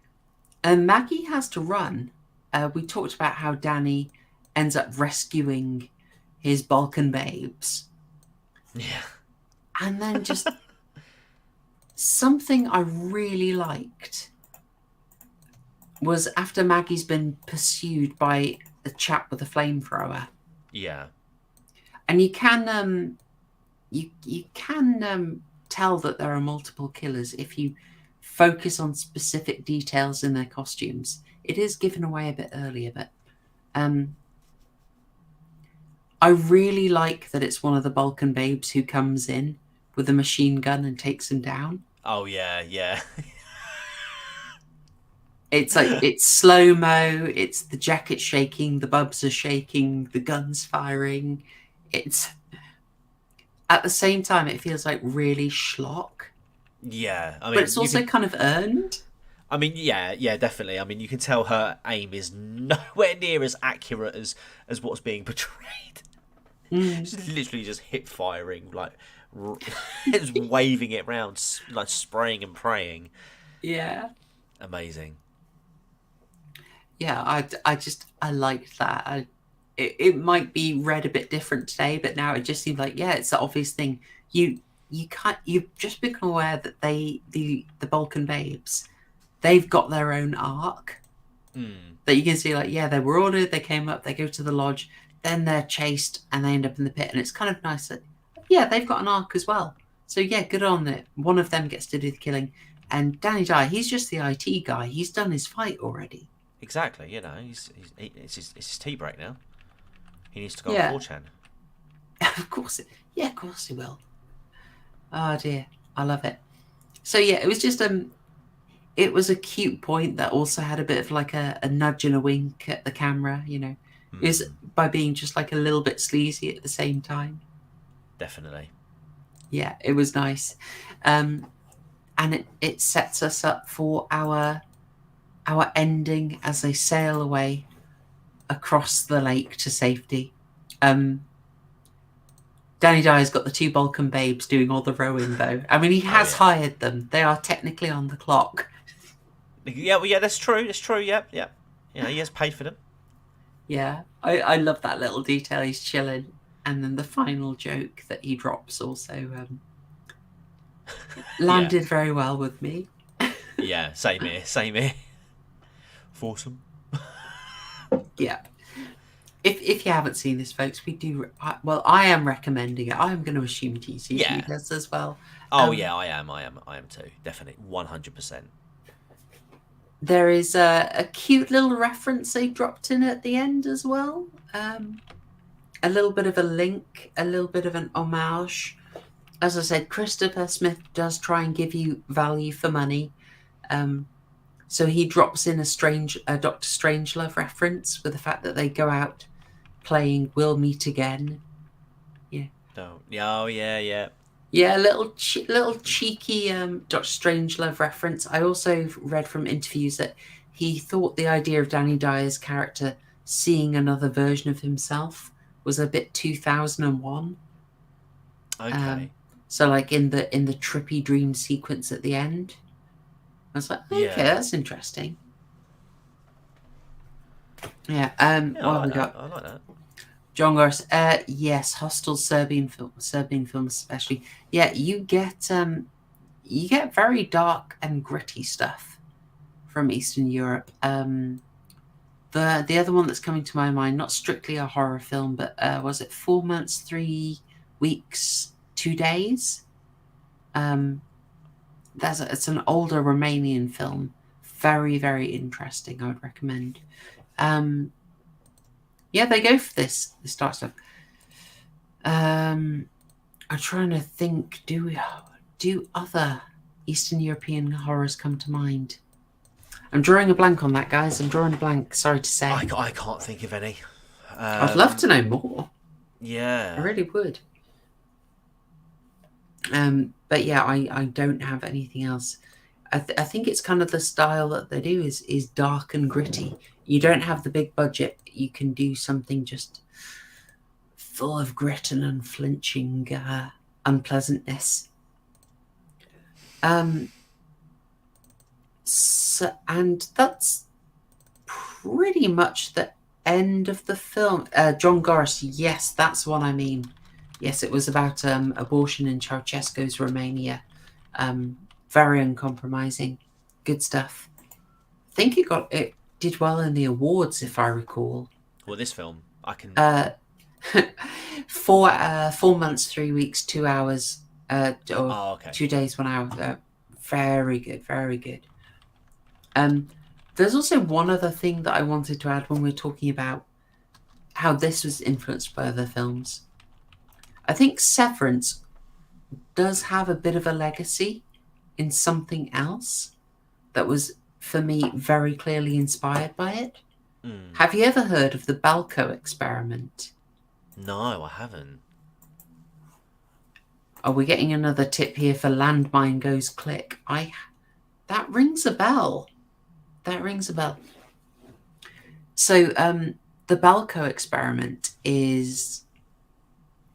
And Maggie has to run. We talked about how Danny ends up rescuing his Balkan babes. Yeah. And then just something I really liked was after Maggie's been pursued by a chap with a flamethrower. Yeah. And you can tell that there are multiple killers if you focus on specific details in their costumes. It is given away a bit earlier, but I really like that it's one of the Balkan babes who comes in with a machine gun and takes him down. Oh yeah, yeah. It's like it's slow mo. It's the jacket shaking, the bubs are shaking, the guns firing. It's at the same time it feels like really schlock, Yeah, I mean, but it's also kind of earned. I mean, yeah, definitely. I mean, you can tell her aim is nowhere near as accurate as what's being portrayed. She's literally just hip firing, like just waving it around, like spraying and praying. Yeah. Amazing. Yeah, I liked that. It might be read a bit different today, but now it just seems like, yeah, it's the obvious thing. You've just become aware that the Balkan babes, they've got their own arc. That you can see, like, yeah, they were ordered, they came up, they go to the lodge, then they're chased and they end up in the pit, and it's kind of nice that, yeah, they've got an arc as well. So yeah, good on it. One of them gets to do the killing, and Danny Dyer, he's just the IT guy. He's done his fight already. Exactly, you know, it's his tea break now. He needs to go Yeah. on 4chan. Of course he will. Oh dear, I love it. So yeah, it was just it was a cute point that also had a bit of like a nudge and a wink at the camera, you know. It was by being just like a little bit sleazy at the same time. Definitely. Yeah, it was nice. And it sets us up for our ending as they sail away across the lake to safety. Danny Dyer's got the 2 Balkan babes doing all the rowing, though. I mean, he has hired them. They are technically on the clock. Yeah, well, yeah, that's true. That's true. Yep. Yeah, he has paid for them. Yeah, I love that little detail. He's chilling. And then the final joke that he drops also landed very well with me. Yeah, same here. Foursome. Yeah. If you haven't seen this, folks, I am recommending it. I'm going to assume TCG does as well. Oh yeah, I am too. Definitely, 100%. There is a cute little reference they dropped in at the end as well. A little bit of a link, a little bit of an homage. As I said, Christopher Smith does try and give you value for money. So he drops in a Doctor Strangelove reference with the fact that they go out playing We'll Meet Again. Yeah. Oh yeah. Yeah, a little cheeky Doctor Strangelove reference. I also read from interviews that he thought the idea of Danny Dyer's character seeing another version of himself was a bit 2001. Okay. So like in the trippy dream sequence at the end. I was like, okay, that's interesting. Yeah. I We got? like that. John Gors. Yes, hostile Serbian films especially. Yeah, you get very dark and gritty stuff from Eastern Europe. The other one that's coming to my mind, not strictly a horror film, but was it 4 months, 3 weeks, 2 days? It's an older Romanian film. Very, very interesting. I would recommend. Yeah, they go for this dark stuff. I'm trying to think. Do other Eastern European horrors come to mind? I'm drawing a blank on that, guys. I'm drawing a blank. Sorry to say. I can't think of any. I'd love to know more. Yeah. I really would. But yeah, I don't have anything else. I think it's kind of the style that they do is dark and gritty. You don't have the big budget. You can do something just full of grit and unflinching unpleasantness. And that's pretty much the end of the film. John Goris, yes, that's what I mean. Yes, it was about abortion in Ceausescu's Romania. Very uncompromising. Good stuff. I think it did well in the awards, if I recall. Well, this film, I can... 4 months, 3 weeks, 2 hours, okay. 2 days, 1 hour. Very good, very good. There's also one other thing that I wanted to add when we're talking about how this was influenced by other films. I think Severance does have a bit of a legacy in something else that was, for me, very clearly inspired by it. Have you ever heard of the Balco experiment? No, I haven't. Are we getting another tip here for landmine goes click? That rings a bell. That rings a bell. So the Balco experiment is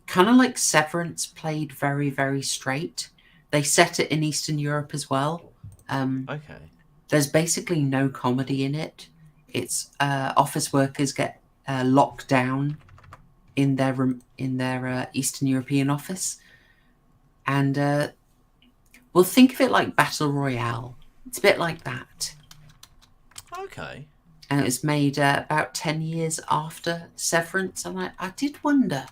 kind of like Severance played very, very straight. They set it in Eastern Europe as well. Okay. There's basically no comedy in it. It's office workers get locked down in their Eastern European office, and we'll think of it like Battle Royale. It's a bit like that. Okay. And it was made about 10 years after Severance, and I did wonder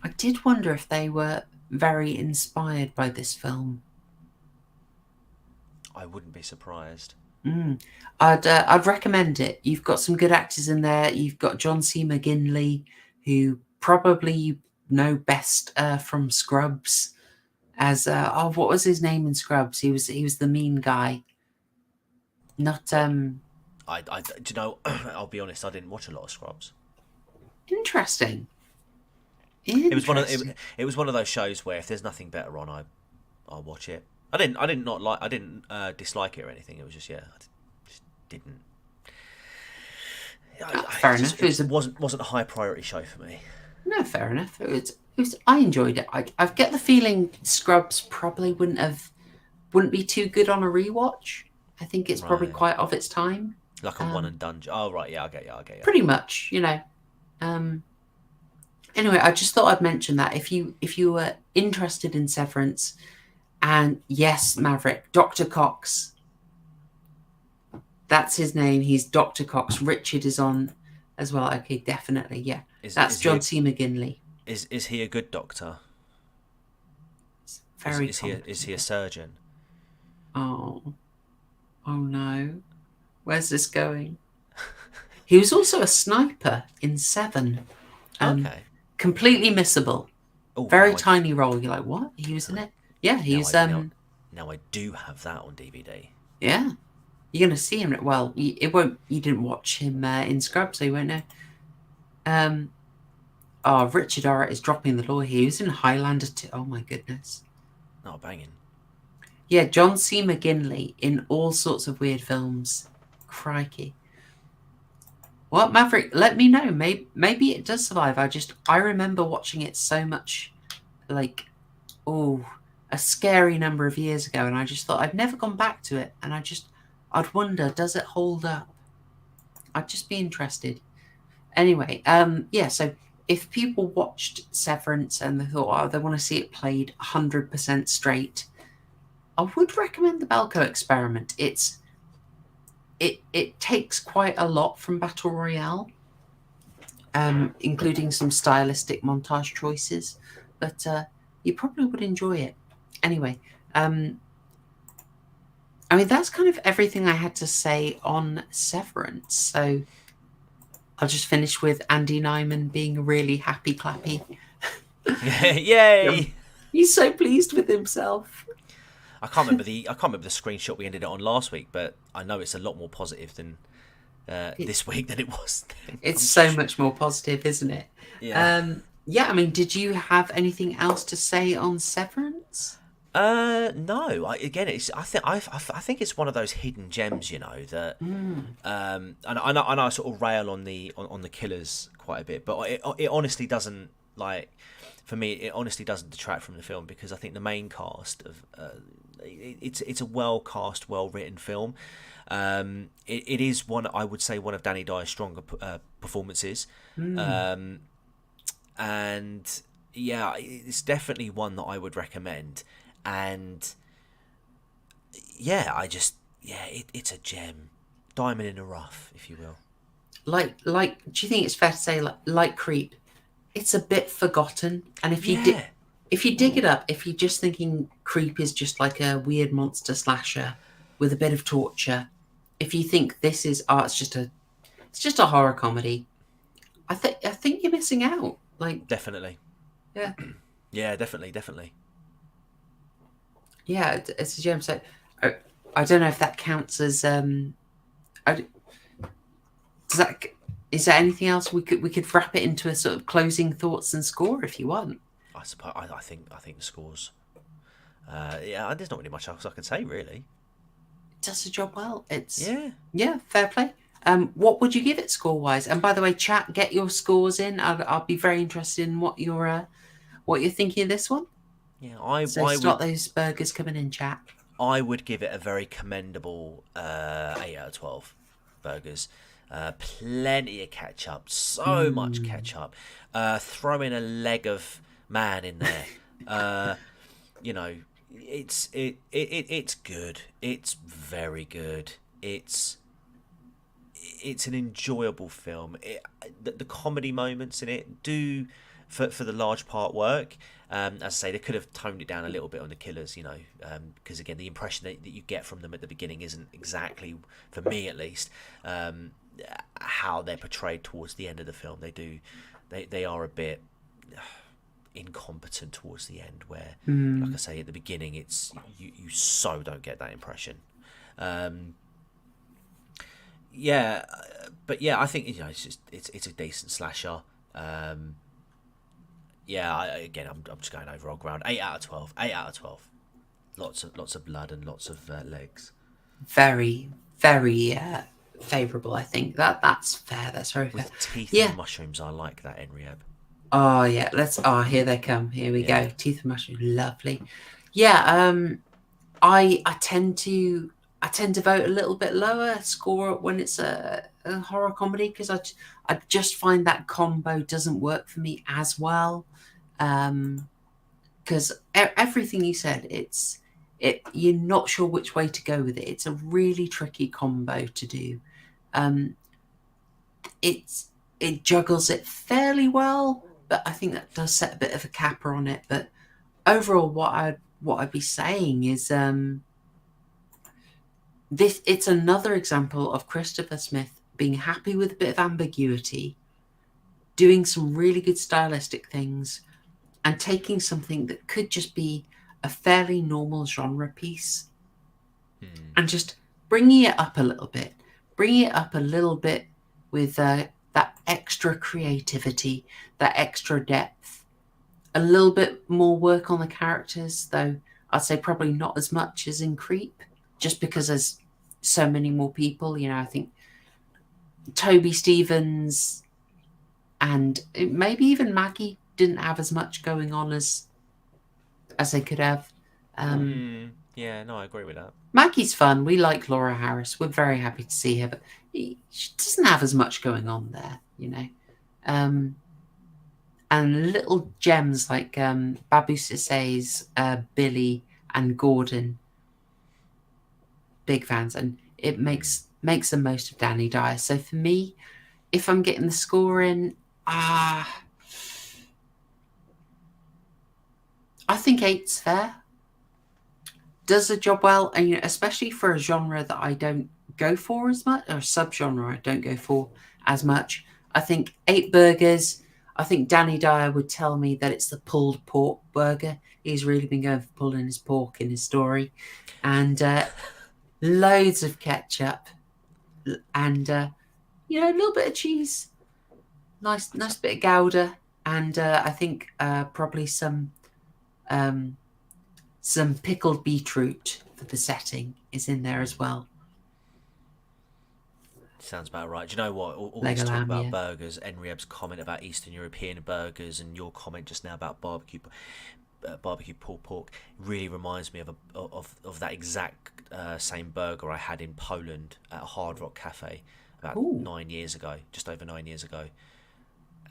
if they were very inspired by this film. I wouldn't be surprised. I'd recommend it. You've got some good actors in there. You've got John C. McGinley, who probably you know best from Scrubs, as what was his name in Scrubs? He was the mean guy. Not Do you know? I'll be honest. I didn't watch a lot of Scrubs. interesting. It was one of those shows where if there's nothing better on, I'll watch it. I didn't dislike it or anything. It was just I just didn't. Fair enough. It wasn't a high priority show for me. No, fair enough. It was. I enjoyed it. I get the feeling Scrubs probably wouldn't be too good on a rewatch. I think it's probably Right. quite of its time. Like a one and done. Oh right, yeah, I get you. Pretty much, Anyway, I just thought I'd mention that if you were interested in Severance, and yes, Maverick, Dr. Cox, that's his name. He's Dr. Cox. Richard is on as well. Okay, definitely, yeah. That's John C. McGinley. Is he a good doctor? Very. Is he a surgeon? Oh no, where's this going? He was also a sniper in Seven. Okay. Completely missable. Oh, Very tiny role. You're like, what? He was in it? Yeah, he's Now I do have that on DVD. Yeah, you're gonna see him. Well, it won't. You didn't watch him in Scrubs, so you won't know. Richard Arrett is dropping the law here. He was in Highlander too. Oh my goodness. Oh, banging. Yeah, John C. McGinley in all sorts of weird films. Crikey. What, Maverick? Let me know. Maybe it does survive. I remember watching it so much, like, a scary number of years ago, and I just thought I'd never gone back to it, and I'd wonder, does it hold up? I'd just be interested. Anyway, so if people watched Severance and they thought, they want to see it played 100% straight, I would recommend the Balco experiment. It takes quite a lot from Battle Royale, including some stylistic montage choices, but you probably would enjoy it. Anyway, that's kind of everything I had to say on Severance. So I'll just finish with Andy Nyman being really happy clappy. Yay! He's so pleased with himself. I can't remember the screenshot we ended it on last week, but I know it's a lot more positive than this week than it was then. It's so much more positive, isn't it? Yeah. Did you have anything else to say on Severance? No. I think it's one of those hidden gems, that. And I sort of rail on the killers quite a bit, but it honestly doesn't, like, for me, it honestly doesn't detract from the film, because I think the main cast of it's a well cast, well written film. It is I would say one of Danny Dyer's stronger performances. And yeah, it's definitely one that I would recommend. And yeah, it's a gem, diamond in the rough, if you will. Like, do you think it's fair to say, like Creep, it's a bit forgotten? And if you dig it up, if you're just thinking Creep is just like a weird monster slasher with a bit of torture, if you think this is it's just a horror comedy, I think you're missing out. Like, definitely. Yeah. Yeah, definitely. Yeah, it's a gem. So I don't know if that counts as does that, is there anything else we could wrap it into a sort of closing thoughts and score if you want? I suppose I think the scores. Yeah, there's not really much else I can say really. It does the job well. It's Yeah, fair play. What would you give it score wise? And by the way, chat, get your scores in. I'll be very interested in what you're thinking of this one. Yeah, So I start would those burgers coming in, chat. I would give it a very commendable 8 out of 12 burgers. Plenty of ketchup, so much ketchup. Throw in a leg of man in there. You know, it's good. It's very good. It's an enjoyable film. The comedy moments in it do, for the large part, work. As I say, they could have toned it down a little bit on the killers, you know, because again, the impression that you get from them at the beginning isn't exactly, for me at least, how they're portrayed towards the end of the film. They are a bit incompetent towards the end, where, like I say, at the beginning, it's you so don't get that impression. Yeah, but yeah, I think, you know, it's a decent slasher. Yeah, I'm just going over old ground. 8 out of 12. 8 out of 12. Lots of blood and lots of legs. Very, very favourable. I think that's fair. That's very fair. With teeth Yeah. and mushrooms, I like that, Enriab. Oh yeah, here they come. Here we go. Teeth and mushroom, lovely. Yeah, I tend to vote a little bit lower score when it's a horror comedy, because I just find that combo doesn't work for me as well. Because everything you said, you're not sure which way to go with it. It's a really tricky combo to do. It juggles it fairly well, but I think that does set a bit of a capper on it. But overall, what I'd be saying is it's another example of Christopher Smith being happy with a bit of ambiguity, doing some really good stylistic things, and taking something that could just be a fairly normal genre piece and just bringing it up a little bit, with that extra creativity, that extra depth, a little bit more work on the characters, though I'd say probably not as much as in Creep, just because there's so many more people. You know, I think Toby Stevens and maybe even Maggie didn't have as much going on as they could have. Yeah, no, I agree with that. Maggie's fun. We like Laura Harris. We're very happy to see her, but she doesn't have as much going on there, you know. And little gems like Babu Sisay's Billy and Gordon, big fans, and it makes the most of Danny Dyer. So for me, if I'm getting the score in, I think 8's fair. Does the job well, and you know, especially for a genre that I don't go for as much, or subgenre I don't go for as much. I think 8 burgers. I think Danny Dyer would tell me that it's the pulled pork burger. He's really been going for pulling his pork in his story, and loads of ketchup, and you know, a little bit of cheese, nice bit of Gouda, and I think probably some pickled beetroot for the setting is in there as well. Sounds about right. Do you know what? All Leg this of talk lamb, about yeah. burgers, Enriab's comment about Eastern European burgers, and your comment just now about barbecue pulled pork really reminds me of that exact same burger I had in Poland at a Hard Rock Cafe about 9 years ago, just over 9 years ago,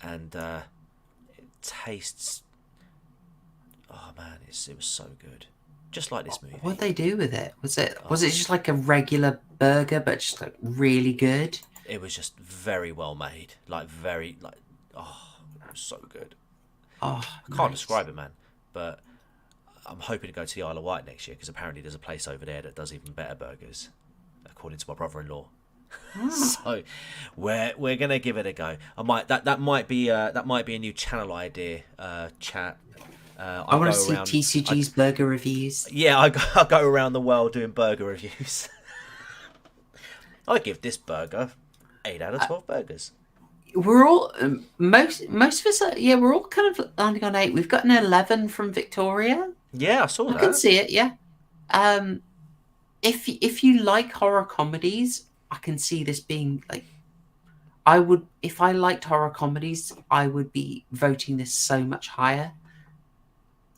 and it tastes. Oh man, it was so good, just like this movie. What'd they do with it? Was it just like a regular burger, but just like really good? It was just very well made, it was so good. Oh, I can't describe it, man, but I'm hoping to go to the Isle of Wight next year, because apparently there's a place over there that does even better burgers, according to my brother-in-law. So we're gonna give it a go. I might that might be a new channel idea, chat. I want to see TCG's burger reviews. Yeah, I go around the world doing burger reviews. I give this burger 8 out of 12 burgers. We're all most of us. We're all kind of landing on 8. We've got an 11 from Victoria. Yeah, I saw that. I can see it. Yeah. If you like horror comedies, I can see this being like. I would, if I liked horror comedies, I would be voting this so much higher.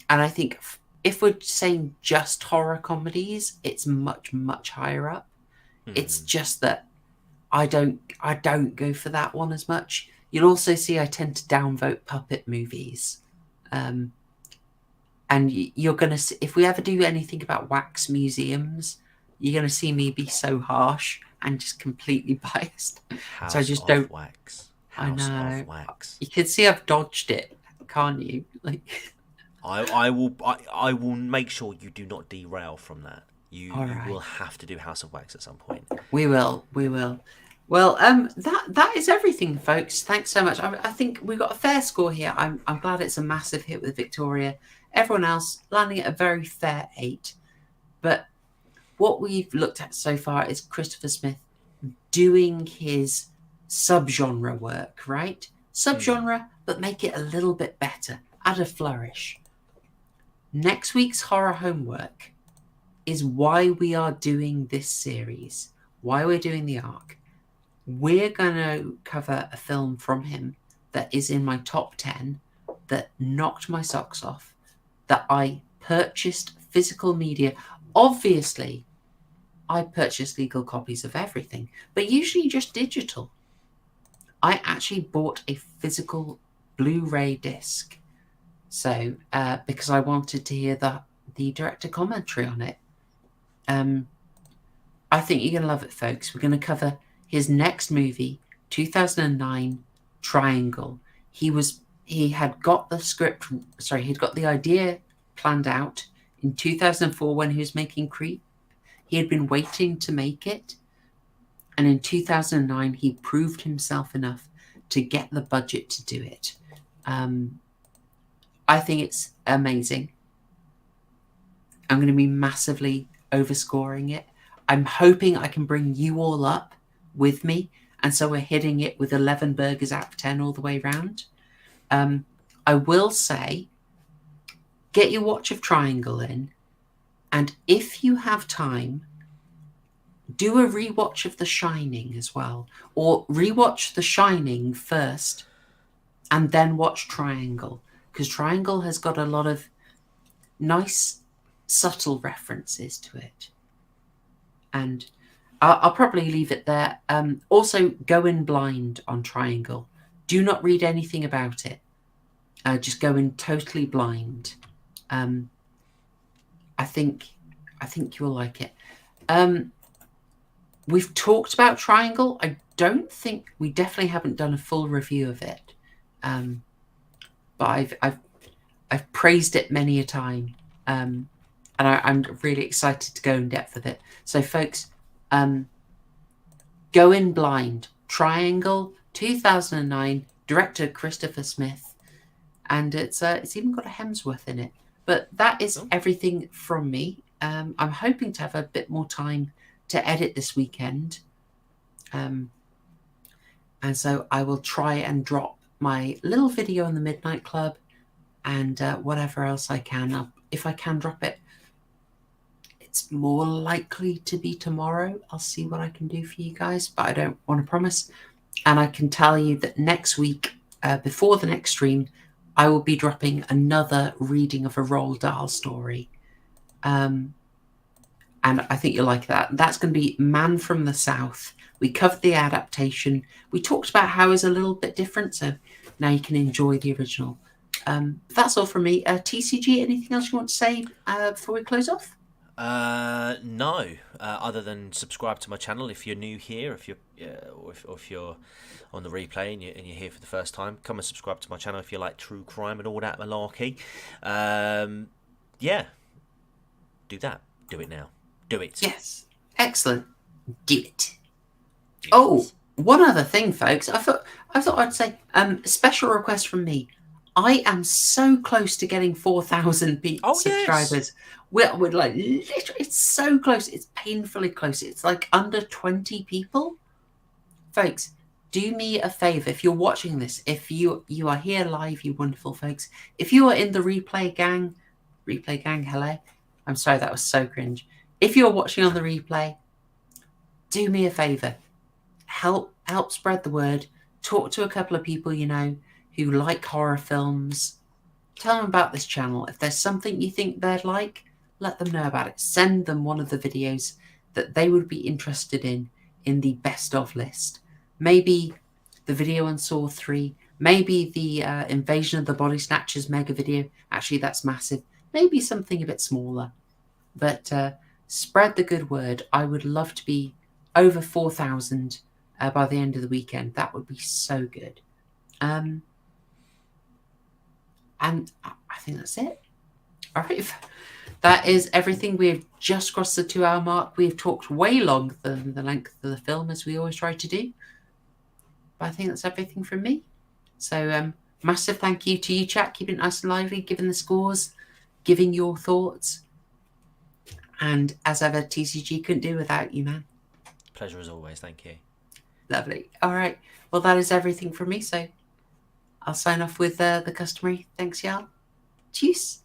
And I think if we're saying just horror comedies, it's much, much higher up. It's just that I don't go for that one as much. You'll also see I tend to downvote puppet movies. And you're going to, if we ever do anything about wax museums, you're going to see me be so harsh and just completely biased. House so I just of don't. Wax. House House of Wax. You can see I've dodged it, can't you? Like, I will make sure you do not derail from that. You will have to do House of Wax at some point. We will. Well, that is everything, folks. Thanks so much. I think we've got a fair score here. I'm glad it's a massive hit with Victoria. Everyone else landing at a very fair 8. But what we've looked at so far is Christopher Smith doing his subgenre work, right? Subgenre, but make it a little bit better. Add a flourish. Next week's horror homework is why we are doing this series, why we're doing the arc. We're going to cover a film from him that is in my top 10 that knocked my socks off, that I purchased physical media. Obviously, I purchase legal copies of everything, but usually just digital. I actually bought a physical Blu-ray disc. So, because I wanted to hear the director commentary on it. I think you're going to love it, folks. We're going to cover his next movie, 2009, Triangle. He had got the script, he'd got the idea planned out in 2004 when he was making Creep. He had been waiting to make it. And in 2009, he proved himself enough to get the budget to do it. I think it's amazing. I'm going to be massively overscoring it. I'm hoping I can bring you all up with me. And so we're hitting it with 11 burgers out of 10 all the way around. I will say, get your watch of Triangle in. And if you have time, do a rewatch of The Shining as well. Or rewatch The Shining first and then watch Triangle. Because Triangle has got a lot of nice, subtle references to it. And I'll probably leave it there. Also, go in blind on Triangle. Do not read anything about it. Just go in totally blind. I think you'll like it. We've talked about Triangle. I don't think we definitely haven't done a full review of it. But I've praised it many a time. And I'm really excited to go in depth with it. So, folks, go in blind. Triangle, 2009, director Christopher Smith, and it's even got a Hemsworth in it. But that is everything from me. I'm hoping to have a bit more time to edit this weekend, and so I will try and drop my little video on the Midnight Club and whatever else I can. If I can drop it, it's more likely to be tomorrow. I'll see what I can do for you guys, but I don't want to promise. And I can tell you that next week, before the next stream, I will be dropping another reading of a Roald Dahl story. And I think you'll like that. That's going to be Man from the South. We covered the adaptation. We talked about how it's a little bit different, so now you can enjoy the original. That's all from me. TCG, anything else you want to say before we close off? No. Other than subscribe to my channel if you're new here, if you're on the replay and you're here for the first time, come and subscribe to my channel if you like true crime and all that malarkey. Yeah, do that. Do it now. Do it. Yes, excellent. Do it. Oh, one other thing, folks. I thought I'd say special request from me. I am so close to getting 4,000 Oh, subscribers. yes. We're like literally, it's so close. It's painfully close. It's like under 20 people. Folks, do me a favor if you're watching this. If you are here live, you wonderful folks. If you are in the replay gang, hello. I'm sorry, that was so cringe. If you're watching on the replay, do me a favor. Help spread the word. Talk to a couple of people you know who like horror films. Tell them about this channel. If there's something you think they'd like, let them know about it. Send them one of the videos that they would be interested in the best of list. Maybe the video on Saw 3. Maybe the Invasion of the Body Snatchers mega video. Actually, that's massive. Maybe something a bit smaller. But spread the good word. I would love to be over 4,000 by the end of the weekend. That would be so good. And I think that's it. All right. That is everything. We've just crossed the 2-hour mark. We've talked way longer than the length of the film, as we always try to do. But I think that's everything from me. So massive thank you to you, chat. Keeping it nice and lively, giving the scores, giving your thoughts. And as ever, TCG couldn't do without you, man. Pleasure as always. Thank you. Lovely. All right. Well, that is everything from me. So I'll sign off with the customary thanks, y'all. Cheers.